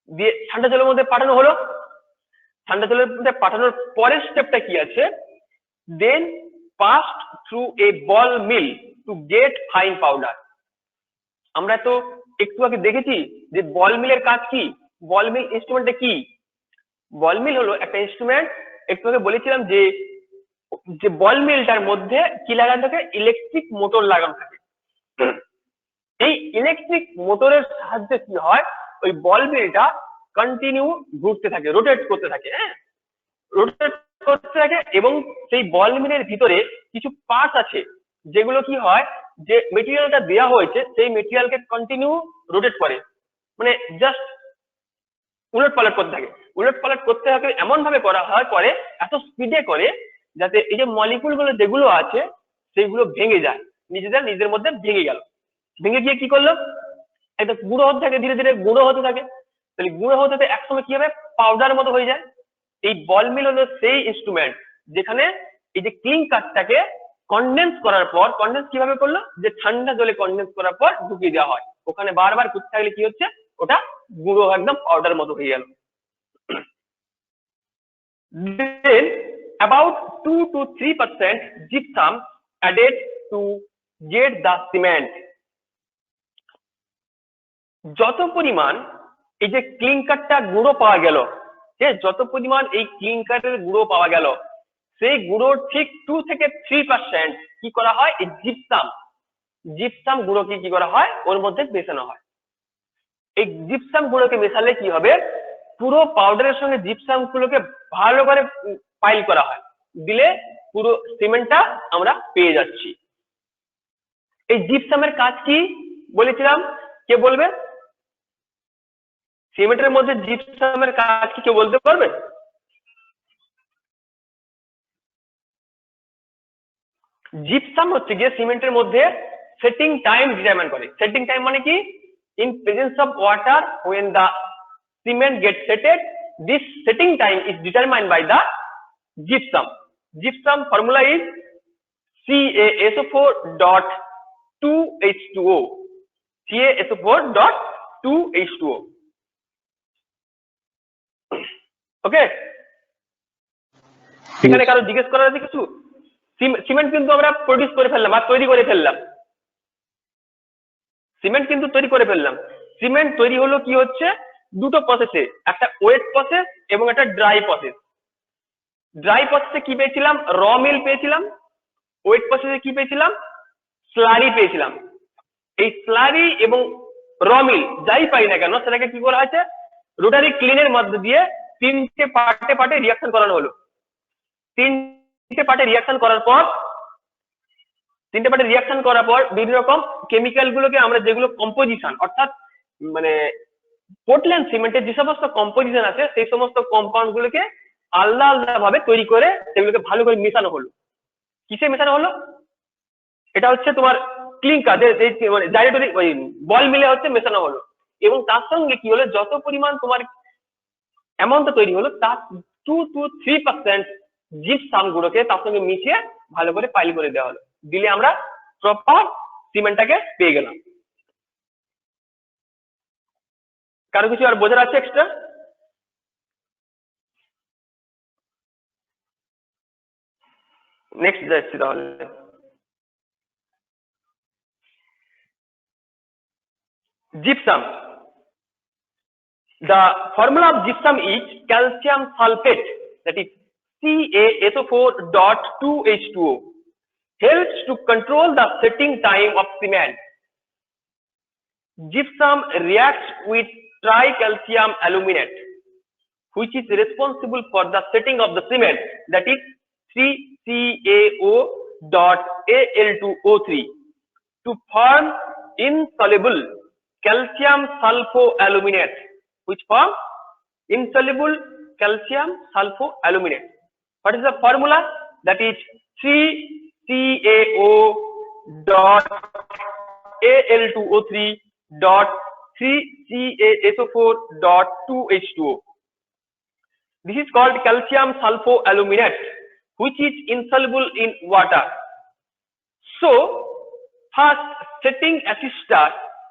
দিয়ে ঠান্ডা জলের মধ্যে পাঠানো হলো। ঠান্ডা জলের মধ্যে পাঠানোর পরের স্টেপটা কি আছে, then passed through a ball mill to get fine powder. আমরা তো একটু আগে দেখেছি যে বল মিলের কাজ কি, বল মিল ইনস্ট্রুমেন্টটা কি। বল মিল হলো একটা ইনস্ট্রুমেন্ট, একটু আগে বলেছিলাম যে যে বল মিলটার মধ্যে কি লাগানো থাকে, ইলেকট্রিক মোটর লাগানো থাকে। এই ইলেকট্রিক মোটরের সাহায্যে কি হয়, ওই বল মিলটা কন্টিনিউ ঘুরতে থাকে, রোটেট করতে থাকে, হ্যাঁ, রোটেট করতে থাকে। এবং সেই বল মিলের ভিতরে কিছু পার্টস আছে, যেগুলো কি হয়, যে মেটেরিয়ালটা দেওয়া হয়েছে সেই মেটেরিয়ালকে কন্টিনিউ রোটেট করে, মানে জাস্ট উলট পালট করতে থাকে। উলট পালট করতে থাকে এমন ভাবে করা হয়, করে এত স্পিডে করে, যাতে এই যে মলিকুল গুলো যেগুলো আছে সেগুলো ভেঙে যায়, নিজেদের মধ্যে ভেঙে গেল। ভেঙে গিয়ে কি করলো, একটা গুঁড়ো হতে থাকে, ধীরে ধীরে গুঁড়ো হতে থাকে। তাহলে গুঁড়ো হতে হতে একসময় কি হবে, পাউডার মতো হয়ে যায়। এই বল মিল হলো সেই ইনস্ট্রুমেন্ট যেখানে এই যে ক্লিংকারটাকে কনডেন্স করার পর, কনডেন্স কিভাবে করলো, যে ঠান্ডা জলে কনডেন্স করার পর ঢুকিয়ে দেওয়া হয়। ওখানে বারবার করতে থাকলে কি হচ্ছে, ওটা গুঁড়ো একদম পাউডার মতো হয়ে গেল। Then about 2 to 3% gypsum added to get the cement. যত পরিমাণ এই যে ক্লিংকারটা গুঁড়ো পাওয়া গেল, যত পরিমাণ এই ক্লিংকারের গুঁড়ো পাওয়া গেল, সেই গুঁড়োর ঠিক 2 থেকে 3% কি করা হয়, এই জিপসাম গুঁড়োকে কি করা হয়, ওর মধ্যে মেশানো হয়। এই জিপসাম গুঁড়োকে মেশালে কি হবে, পুরো পাউডারের সঙ্গে জিপসাম গুলোকে ভালো করে পাইল করা হয়, দিলে পুরো সিমেন্টটা আমরা পেয়ে যাচ্ছি। এই জিপসামের কাজ কি বলেছিলাম, কে বলবে? সিমেন্টের মধ্যে জিপসামের কাজ কি কেউ বলতে পারবে? জিপসাম হচ্ছে গিয়ে সিমেন্টের মধ্যে সেটিং টাইম ডিটারমাইন করে। সেটিং টাইম মানে কি, in presence of water when the cement gets setted, this setting time is determined by the gypsum. Gypsum formula is CaSO4.2H2O. CaSO4.2H2O. ওকে, এখানে কারো জিজ্ঞেস করার আছে কিছু? সিমেন্ট কিন্তু আমরা প্রডিউস করে ফেললাম বা তৈরি করে ফেললাম, সিমেন্ট কিন্তু তৈরি করে ফেললাম। সিমেন্ট তৈরি হলো কি হচ্ছে দুটো প্রসেসে, একটা ওয়েট প্রসেস এবং একটা ড্রাই প্রসেস। ড্রাই প্রসেসে কি পেয়েছিলাম? র মিল পেয়েছিলাম। ওয়েট প্রসেসে কি পেয়েছিলাম? স্লারি পেয়েছিলাম। এই স্লারি এবং র মিল যাই পাই না কেন সেটাকে কি করা হয়েছে? রোটারি ক্লিনের মধ্যে দিয়ে তিনটে পার্টে রিয়াকশন করানো হলো। তিনটে পার্টে রিয়াকশন করার পর বিভিন্ন রকম কেমিক্যাল গুলোকে আমরা যেগুলো কম্পোজিশন, অর্থাৎ মানে পোর্টল্যান্ড সিমেন্টের যে সমস্ত কম্পোজিশন আছে সেই সমস্ত কম্পাউন্ড গুলোকে আলাদা আলাদা ভাবে তৈরি করে সেগুলোকে ভালো করে মেশানো হলো। কিসে মেশানো হলো? এটা হচ্ছে তোমার ক্লিংকার, মানে জাইরেটরি ওই বল মিলে হচ্ছে মেশানো হলো। এবং তার সঙ্গে কি হলো, যত পরিমাণ তোমার অ্যামাউন্টটা তৈরি হলো তার 2 to 3% জিপসাম গুলোকে তার সঙ্গে মিশিয়ে ভালো করে পাইল করে দেওয়া হলো। দিলে আমরা প্রপার সিমেন্টটাকে পেয়ে গেলাম। কারো কিছু আর বোঝার আছে এক্সট্রা? নেক্সট যাচ্ছি তাহলে। Gypsum. The formula of gypsum is calcium sulfate, that is CaSO4.2H2O. Helps to control the setting time of cement. Gypsum reacts with tricalcium aluminate, which is responsible for the setting of the cement, that is 3CaO.Al2O3, to form insoluble calcium sulfoaluminate, which form insoluble calcium sulfoaluminate. What is the formula? That is 3CaO.Al2O3 dot 3CaSO4.2H2O. This is called calcium sulfoaluminate, which is insoluble in water. So first setting assistor,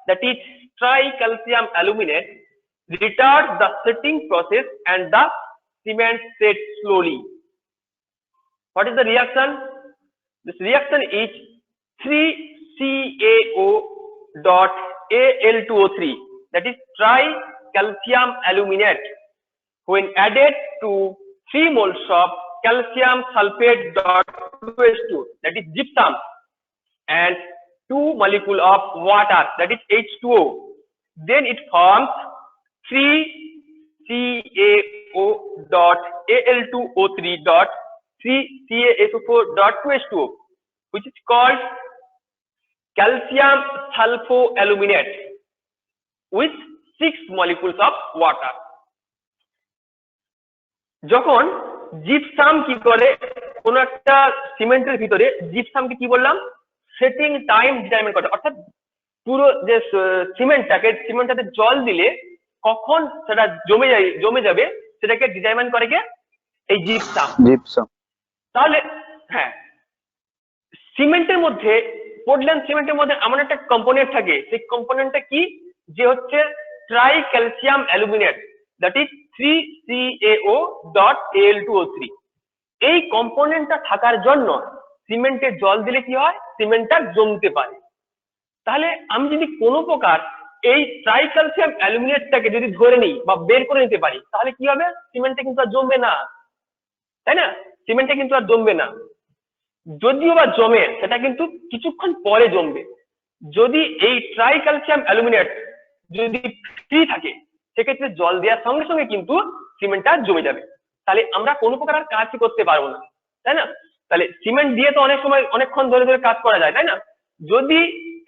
that is tricalcium aluminate, retards the setting process and the cement sets slowly. What is the reaction? This reaction is 3CaO.Al2O3, that is tricalcium aluminate, when added to 3 moles of calcium sulfate.2H2, that is gypsum, and 2 molecules of water, that is H2O. Then it forms 3CaO.Al2O3.3CaSO4.2H2O, which is called calcium sulfoaluminate with 6 molecules of water. যখন gypsum কি করে, কোন একটা সিমেন্টের ভিতরে জিপসামকে কি বললাম, setting time determine করে, অর্থাৎ পুরো যে সিমেন্টটাতে জল দিলে কখন সেটা জমে যাবে সেটাকে ডিটারমাইন করে কে? এই জিপসাম। তাহলে হ্যাঁ, সিমেন্টের মধ্যে, পোর্টল্যান্ড সিমেন্টের মধ্যে এমন একটা কম্পোনেন্ট থাকে, সেই কম্পোনেন্টটা কি, যে হচ্ছে tricalcium aluminate, that is 3CaO.Al2O3। এই কম্পোনেন্টটা থাকার জন্য সিমেন্টে জল দিলে কি হয়, সিমেন্টটা জমতে পারে। তাহলে আমি যদি কোনো প্রকার এই ট্রাইক্যালসিয়াম অ্যালুমিনেটটাকে যদি ধরে নিই বা বের করে নিতে পারি, তাহলে কি হবে, সিমেন্টে কিন্তু আর জমবে না, তাই না? সিমেন্টে কিন্তু আর জমবে না। যদিও বা জমে, সেটা কিন্তু কিছুক্ষণ পরে জমবে। যদি এই ট্রাইক্যালসিয়াম অ্যালুমিনেট যদি ফ্রি থাকে, সেক্ষেত্রে জল দেওয়ার সঙ্গে সঙ্গে কিন্তু সিমেন্টটা জমে যাবে। তাহলে আমরা কোনো প্রকার আর কাজ করতে পারবো না, তাই না? তাহলে সিমেন্ট দিয়ে তো অনেক সময় অনেকক্ষণ ধরে ধরে কাজ করা যায়, তাই না? যদি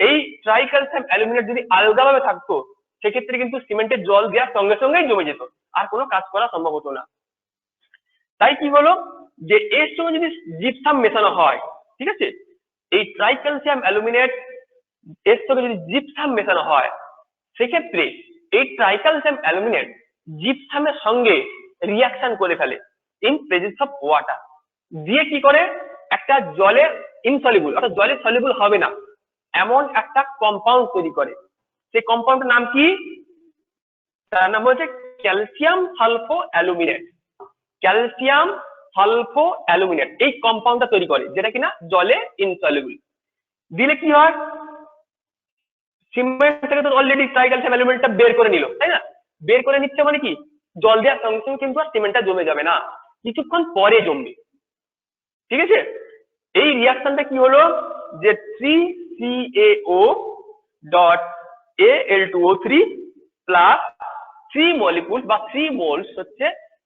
এই ট্রাইক্যালসিয়াম অ্যালুমিনেট যদি আলাদাভাবে থাকতো, সেক্ষেত্রে কিন্তু সিমেন্টের জল দেওয়ার সঙ্গে সঙ্গেই জমে যেত, আর কোনো কাজ করা সম্ভব হতো না। তাই কি হলো, যে এর সঙ্গে যদি জিপসাম মেশানো হয়, ঠিক আছে, এই ট্রাইক্যালসিয়াম অ্যালুমিনেট এর সঙ্গে যদি জিপসাম মেশানো হয়, সেক্ষেত্রে এই ট্রাইক্যালসিয়াম অ্যালুমিনেট জিপসামের সঙ্গে রিয়াকশন করে ফেলে ইন প্রেজেন্স অফ ওয়াটার, দিয়ে কি করে, একটা জলে ইনসলিবল, অর্থাৎ জলে সলিবল হবে না এমন একটা কম্পাউন্ড তৈরি করে। সেই কম্পাউন্ডের নাম কি? তার নাম হচ্ছে ক্যালসিয়াম সালফো অ্যালুমিনেট। ক্যালসিয়াম সালফো অ্যালুমিনেট এই কম্পাউন্ডটা তৈরি করে, যেটা কিনা জলে ইনসলিবল। দিলে কি হয়, সিমেন্ট থেকে তো অলরেডি ট্রাইক্যালসিয়াম অ্যালুমিনেটটা বের করে নিল, তাই না? বের করে নিচ্ছে মানে কি, জল দেওয়ার সঙ্গে সঙ্গে কিন্তু আর সিমেন্টটা জমে যাবে না, কিছুক্ষণ পরে জমবে। ঠিক আছে, এই রিয়াকশনটা কি হলো, যে 3CaO dot Al2O3 plus 3 molecule বা 3 মোলস হচ্ছে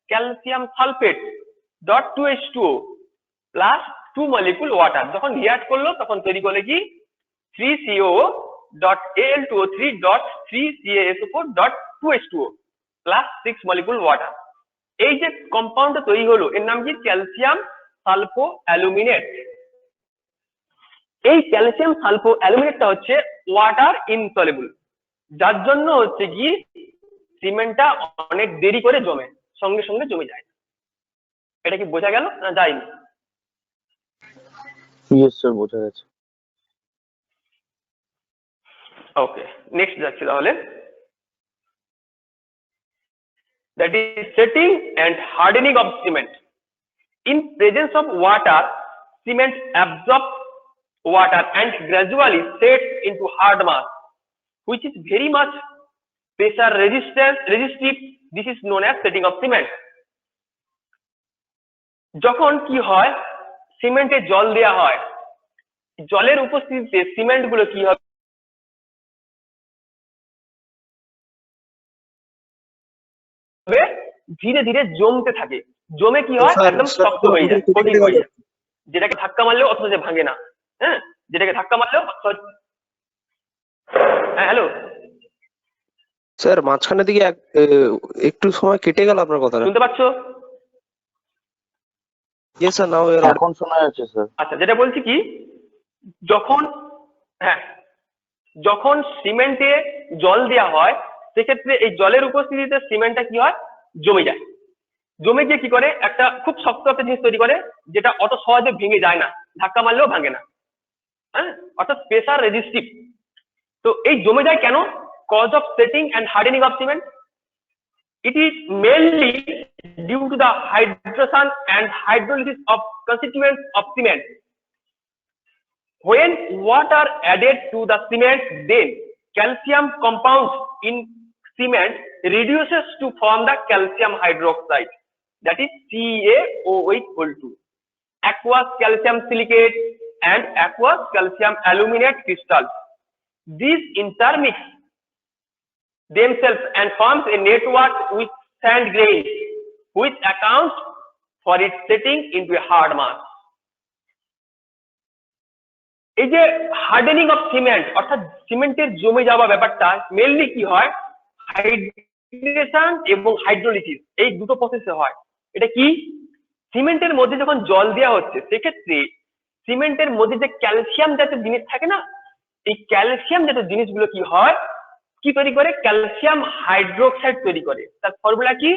calcium sulphate dot 2H2O plus 2 molecule water, যখন রিয়াক্ট করলো তখন তৈরি করলে কি 3CO dot Al2O3 dot 3CaSO4 dot 2H2O plus 6 molecule water. এই যে কম্পাউন্ডটা তৈরি হলো এর নাম কি, ক্যালসিয়াম সালফো অ্যালুমিনেট। এই ক্যালসিয়াম সালফো অ্যালুমিনেটটা হচ্ছে ওয়াটার ইনসলিবল, যার জন্য হচ্ছে কি সিমেন্টটা অনেক দেরি করে জমে, সঙ্গে সঙ্গে জমে যায়। এটা কি বোঝা গেল না যায়নি? ইয়েস স্যার, বোঝা গেছে। ওকে, নেক্সট যাচ্ছি তাহলে। That is setting and hardening of cement. In presence of water, cement absorbs water and gradually sets into hard mass, which is very much pressure resistive. This is known as setting of cement. যখন কি হয়, সিমেন্টে জল দেওয়া হয়, জলের উপস্থিতিতে cement গুলো কি হবে, ধীরে ধীরে জমতে থাকে, জমে কি হয়, একদম শক্ত হয়ে যায়, কঠিন হয়ে যায়, যেটাকে ধাক্কা মারলেও অথচ ভাঙে না। হ্যাঁ, যেটাকে ধাক্কা মারলেও, হ্যাঁ হ্যালো স্যার মাঝখানে দিকে একটু সময় কেটে গেল আপনার কথাটা। শুনতে পাচ্ছ? ইয়েস স্যার, নাও এখন শোনা যাচ্ছে স্যার। আচ্ছা, যেটা বলছি কি, যখন হ্যাঁ যখন সিমেন্টে জল দেওয়া হয়, সেক্ষেত্রে এই জলের উপস্থিতিতে সিমেন্টটা কি হয়, জমে যায়। জমে গিয়ে কি করে, একটা খুব শক্ত একটা জিনিস তৈরি করে, যেটা অত সহজে ভেঙে যায় না, ধাক্কা মারলেও ভাঙে না। হ্যাঁ, অর্থাৎ প্রেসার রেজিস্টিভ। তো এই জমে যায় কেন? Cause of setting and hardening of cement. It is mainly due to the hydration and hydrolysis of constituents of cement. When water added to the cement, then calcium compounds in cement reduces to form the calcium hydroxide, that is CaOH2, aqueous calcium silicate and aqueous calcium aluminate crystals. These intermix themselves and forms a network with sand grains, which accounts for its setting into a hard mass. এই যে hardening of cement, অর্থাৎ সিমেন্টের জমে যাওয়া ব্যাপারটা mainly কি হয়, hydration এবং হাইড্রোলিসিস, এই দুটো প্রসেসে হয়। এটা কি, সিমেন্টের মধ্যে যখন জল দেওয়া হচ্ছে, সেক্ষেত্রে সিমেন্টের মধ্যে যে ক্যালসিয়াম জাতীয় জিনিস থাকে না, এই ক্যালসিয়াম জাতীয় জিনিসগুলো কি হয়, কি তৈরি করে, ক্যালসিয়াম হাইড্রোক্সাইড তৈরি করে। তার ফর্মুলা কি,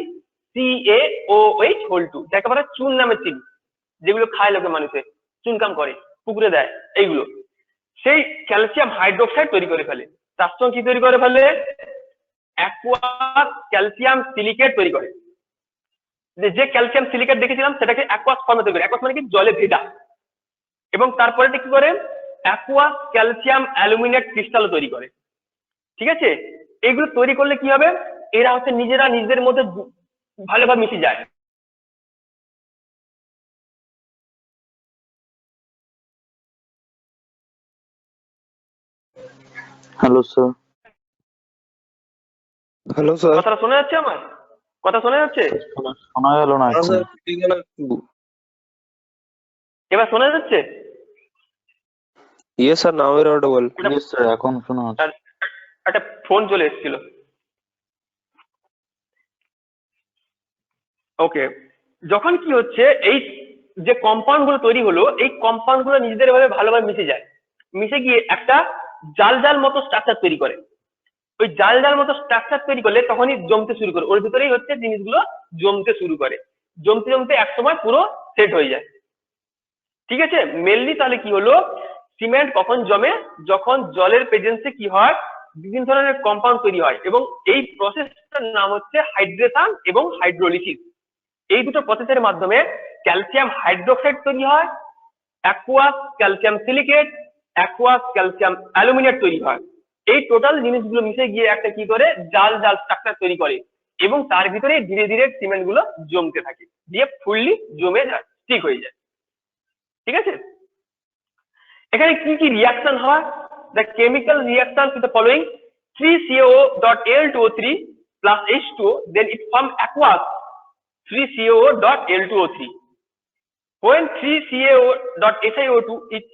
CaOH2, যাকে বলা চুন নামে চিনি, যেগুলো খায় লোকে, মানুষে চুনকাম করে, পুকুরে দেয়, এইগুলো সেই ক্যালসিয়াম হাইড্রোক্সাইড তৈরি করে ফেলে। তার সঙ্গে কি তৈরি করে ফেলে, অ্যাকুয়াস ক্যালসিয়াম সিলিকেট তৈরি করে। যে ক্যালসিয়াম সিলিকেট দেখেছিলাম সেটাকে অ্যাকুয়াস ফর্মে তৈরি করে, অ্যাকুয়াস মানে কি, জলে ভেজা। এবং তারপরে কি করে, অ্যাকুয়াস ক্যালসিয়াম অ্যালুমিনেট ক্রিস্টাল তৈরি করে। ঠিক আছে, এগুলো তৈরি করলে কি হবে, এরা হচ্ছে নিজেরা নিজেদের মধ্যে ভালোভাবে মিশে যায়। Hello sir. হ্যালো স্যার, কথাটা শোনা যাচ্ছে? আমার কথা শোনা যাচ্ছে? শোনা গেল না এখন। এবার শোনা যাচ্ছে? Yes sir, now your audible. Yes sir, এখন শোনা যাচ্ছে। একটা ফোন চলে এসেছিল। ওকে, যখন কি হচ্ছে, এই যে কম্পাউন্ড গুলো তৈরি হলো, এই কম্পাউন্ড গুলো নিজেদের ভাবে ভালোভাবে মিশে যায়, মিশে গিয়ে একটা জাল জাল মতো স্ট্রাকচার তৈরি করে। ওই জাল জাল মতো স্ট্রাকচার তৈরি করলে তখনই জমতে শুরু করে, ওর ভিতরেই হচ্ছে জিনিসগুলো জমতে শুরু করে, জমতে জমতে একসময় পুরো সেট হয়ে যায়। ঠিক আছে, মেনলি তাহলে কি হলো, সিমেন্ট কখন জমে, যখন জলের প্রেজেন্সে কি হয়, বিভিন্ন ধরনের কম্পাউন্ড তৈরি হয়, এবং এই প্রসেসটার নাম হচ্ছে হাইড্রেশন এবং হাইড্রোলিসিস। এই দুটো প্রসেসের মাধ্যমে ক্যালসিয়াম হাইড্রোক্সাইড তৈরি হয়, aqueous calcium silicate, aqueous calcium aluminate তৈরি হয়। এই টোটাল জিনিসগুলো মিশে গিয়ে একটা কি করে জাল জাল স্ট্রাকচার তৈরি করে এবং তার ভিতরে ধীরে ধীরে সিমেন্ট গুলো জমতে থাকে, দিয়ে ফুললি জমে যায়, ঠিক হয়ে যায়। ঠিক আছে, এখানে কি কি রিয়াকশন হয়? The chemical reaction to the following 3CaO.Al2O3 plus H2O, then it form aqueous 3CaO.Al2O3. When 3CaO.SiO2 is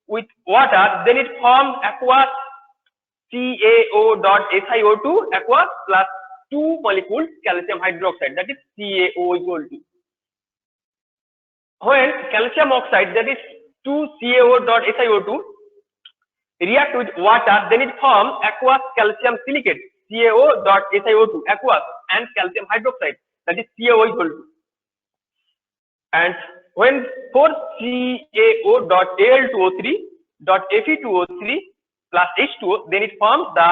with water, then it form aqueous CaO.SiO2 aqueous plus 2 molecules calcium hydroxide, that is CaO equal to. When calcium oxide, that is 2CaO.SiO2 react with water, then it form aqueous calcium silicate CaO.SiO2 aqueous and calcium hydroxide, that is CaO equal to. And when 4CaO.Al2O3.Fe2O3 plus H2O, then it forms the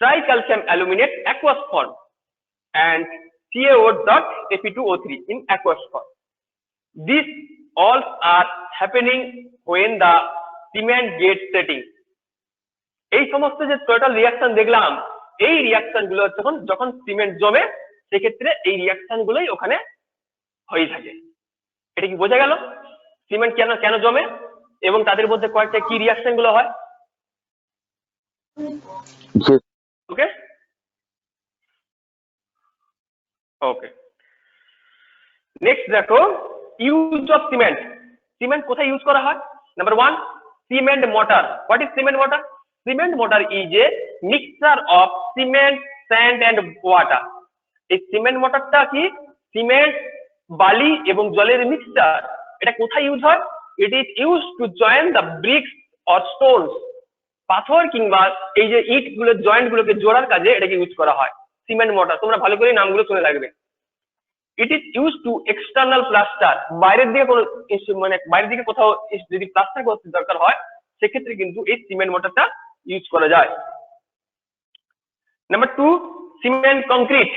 tricalcium aluminate aqueous form and CaO.Fe2O3 in aqueous form. These all are happening when the cement gets setting. এই সমস্ত যে total reaction দেখলাম, এই reaction গুলো যখন cement জমে সেক্ষেত্রে এই রিয়াকশন গুলোই ওখানে হয়ে থাকে। এটা কি বোঝা গেল সিমেন্ট কেন কেন জমে এবং তাদের মধ্যে কয়েকটা কি রিয়াকশন গুলো হয়? ওকে ওকে, নেক্সট দেখো ইউজ অফ সিমেন্ট। সিমেন্ট কোথায় ইউজ করা হয়? Number 1, cement mortar. What is cement mortar? Cement mortar is a mixture of cement, sand and water. এই সিমেন্ট মর্টারটা কি? সিমেন্ট, বালি এবং জলের মিক্সচার। এটা কোথায় ইউজ হয়? It is use to join the bricks or stones. পাথর কিংবা এই যে ইট গুলোর জয়েন্ট গুলোকে জোড়ার কাজে এটাকে ইউজ করা হয় সিমেন্ট মর্টার। তোমরা ভালো করে নামগুলো শুনে রাখবে। ইট is use two external plaster. বাইরের দিকে কোনো মানে বাইরের দিকে কোথাও যদি প্লাস্টার করতে দরকার হয় সেক্ষেত্রে কিন্তু এই সিমেন্ট মর্টারটা ইউজ করা যায়। Number 2, cement concrete.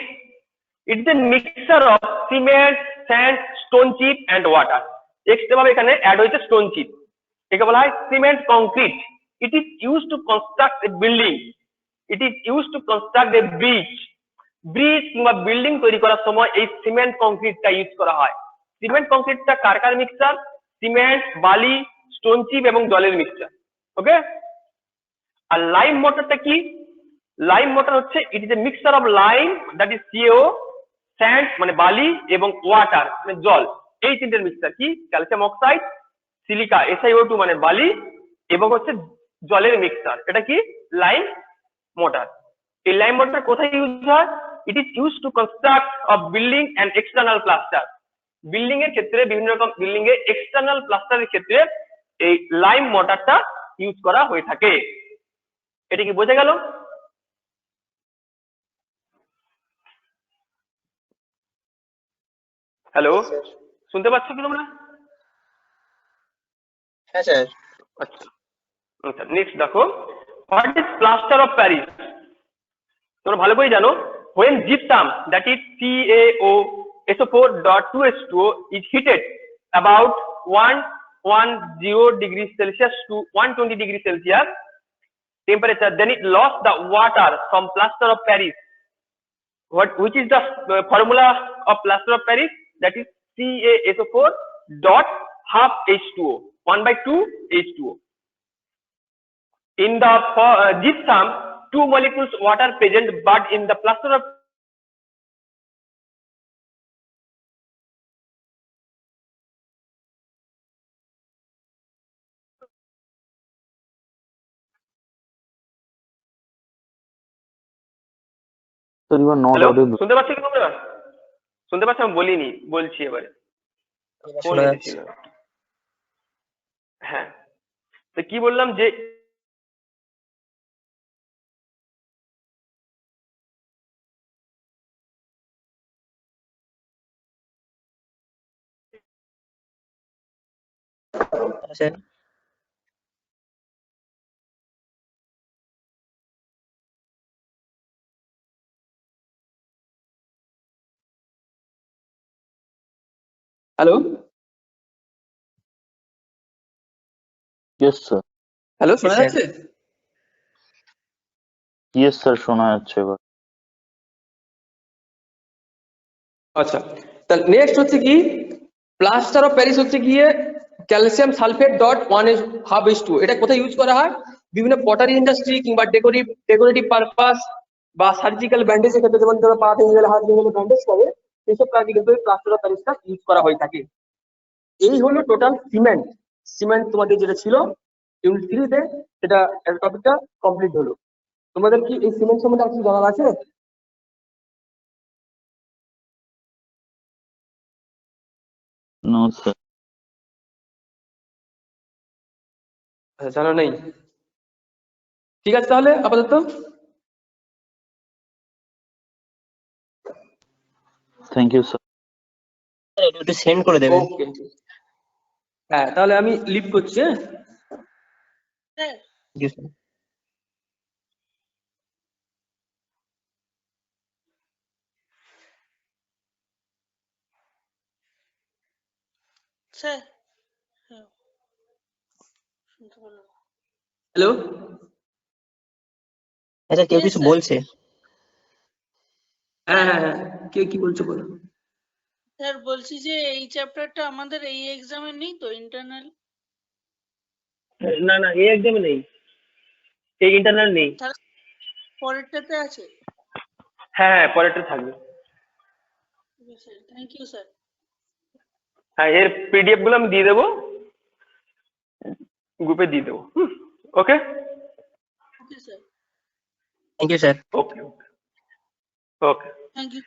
It's a mixture of cement, sand, stone chip and water. Extra ভাবে এখানে অ্যাড হয়েছে স্টোন চিপ, একে বলা হয় cement concrete. It is use to construct a building. It is use to construct a bridge. Bridge কিংবা building তৈরি করার সময় এই সিমেন্ট কংক্রিটটা ইউজ করা হয়। সিমেন্ট কংক্রিটটা কার কার মিক্সচার? সিমেন্ট, বালি, স্টোন চিপ এবং জলের মিক্সচার। ওকে, আর লাইম মর্টারটা কি? লাইম মর্টার হচ্ছে it is a mixture of lime, that is CaO, sand মানে বালি এবং ওয়াটার মানে জল। এই তিনটের মিক্সচার কি? ক্যালসিয়াম অক্সাইড, সিলিকা SiO2 মানে বালি এবং হচ্ছে জলের মিক্সচার। এটা কি? Lime mortar. এই লাইম মর্টার কোথায় ইউজ হয়? It is use to construct of building and external plaster. Building এর ক্ষেত্রে বিভিন্ন রকম বিল্ডিং এর এক্সটার্নাল প্লাস্টারের ক্ষেত্রে এই লাইম মর্টারটা ইউজ করা হয়ে থাকে। এটা কি বোঝা গেল? হ্যালো, শুনতে পাচ্ছ কি তোমরা? হ্যাঁ স্যার। আচ্ছা আচ্ছা, নেক্সট দেখো what is plaster of Paris. তোমরা ভালো করে জানো when gypsum, that is CaOSO4.2H2O, is heated about 110 degrees Celsius to 120 degrees Celsius temperature, then it lost the water from plaster of Paris. Which is the formula of plaster of Paris? That is CaSO4 dot half H2O, 1/2 H2O. In the gypsum, 2 molecules water present, but in the plaster of Sir, you are not hello, audible. শুনতে পাচ্ছ কি তোমরা? শুনতে পাচ্ছ? আমি বলিনি, বলছি এবারে। শোনা যাচ্ছে। হ্যাঁ, তো কি বললাম যে sir hello yes sir, hello শোনা যাচ্ছে? ইয়েস স্যার, শোনা যাচ্ছে এবার। আচ্ছা, তাহলে নেক্সট হচ্ছে কি প্লাস্টার অফ প্যারিস হচ্ছে গিয়ে ক্যালসিয়াম সালফেট ডট 1:2:1। এটা কোথায় ইউজ করা হয়? বিভিন্ন পটারি ইন্ডাস্ট্রি কিংবা ডেকোরেটিভ পারপাস বা সার্জিক্যাল ব্যান্ডেজের ক্ষেত্রে, যেমন ধরো পা ভেঙে গেলে হাত ভেঙে গেলে ব্যান্ডেজ করে, এইসব কাজে কিন্তু প্লাস্টার অফ প্যারিসটা ইউজ করা হয়ে থাকে। এই হলো টোটাল সিমেন্ট তোমাদের যেটা ছিল ইউনিট 3 তে, সেটা টপিকটা কমপ্লিট হলো। তোমাদের কি এই সিমেন্ট সম্বন্ধে আর কিছু জানার আছে? No sir. জানা নেই? ঠিক আছে তাহলে আপাতত। Thank you sir. একটু সেন্ড করে দেবেন। ওকে, হ্যাঁ তাহলে আমি লিভ করছি। হ্যাঁ জি স্যার। স্যার হ্যাঁ, শুনতে পেলাম। হ্যালো, আচ্ছা, কেউ Yes, কিছু sir. বলছে? হ্যাঁ হ্যাঁ হ্যাঁ, কে কি বলছো বলো। স্যার বলছি যে এই চ্যাপ্টারটা আমাদের এই এক্সামে নেই তো, ইন্টারনাল? না না, এই একদমই নেই, এই ইন্টারনাল নেই। তাহলে পরেরটাতে আছে? হ্যাঁ হ্যাঁ, পরেরটা থাকবে। Sir thank you sir. হ্যাঁ, এর পিডিএফ গুলো আমি দিয়ে দেবো, গ্রুপে দিয়ে দেবো। Okay okay sir. Thank you sir. Okay okay okay. Thank you.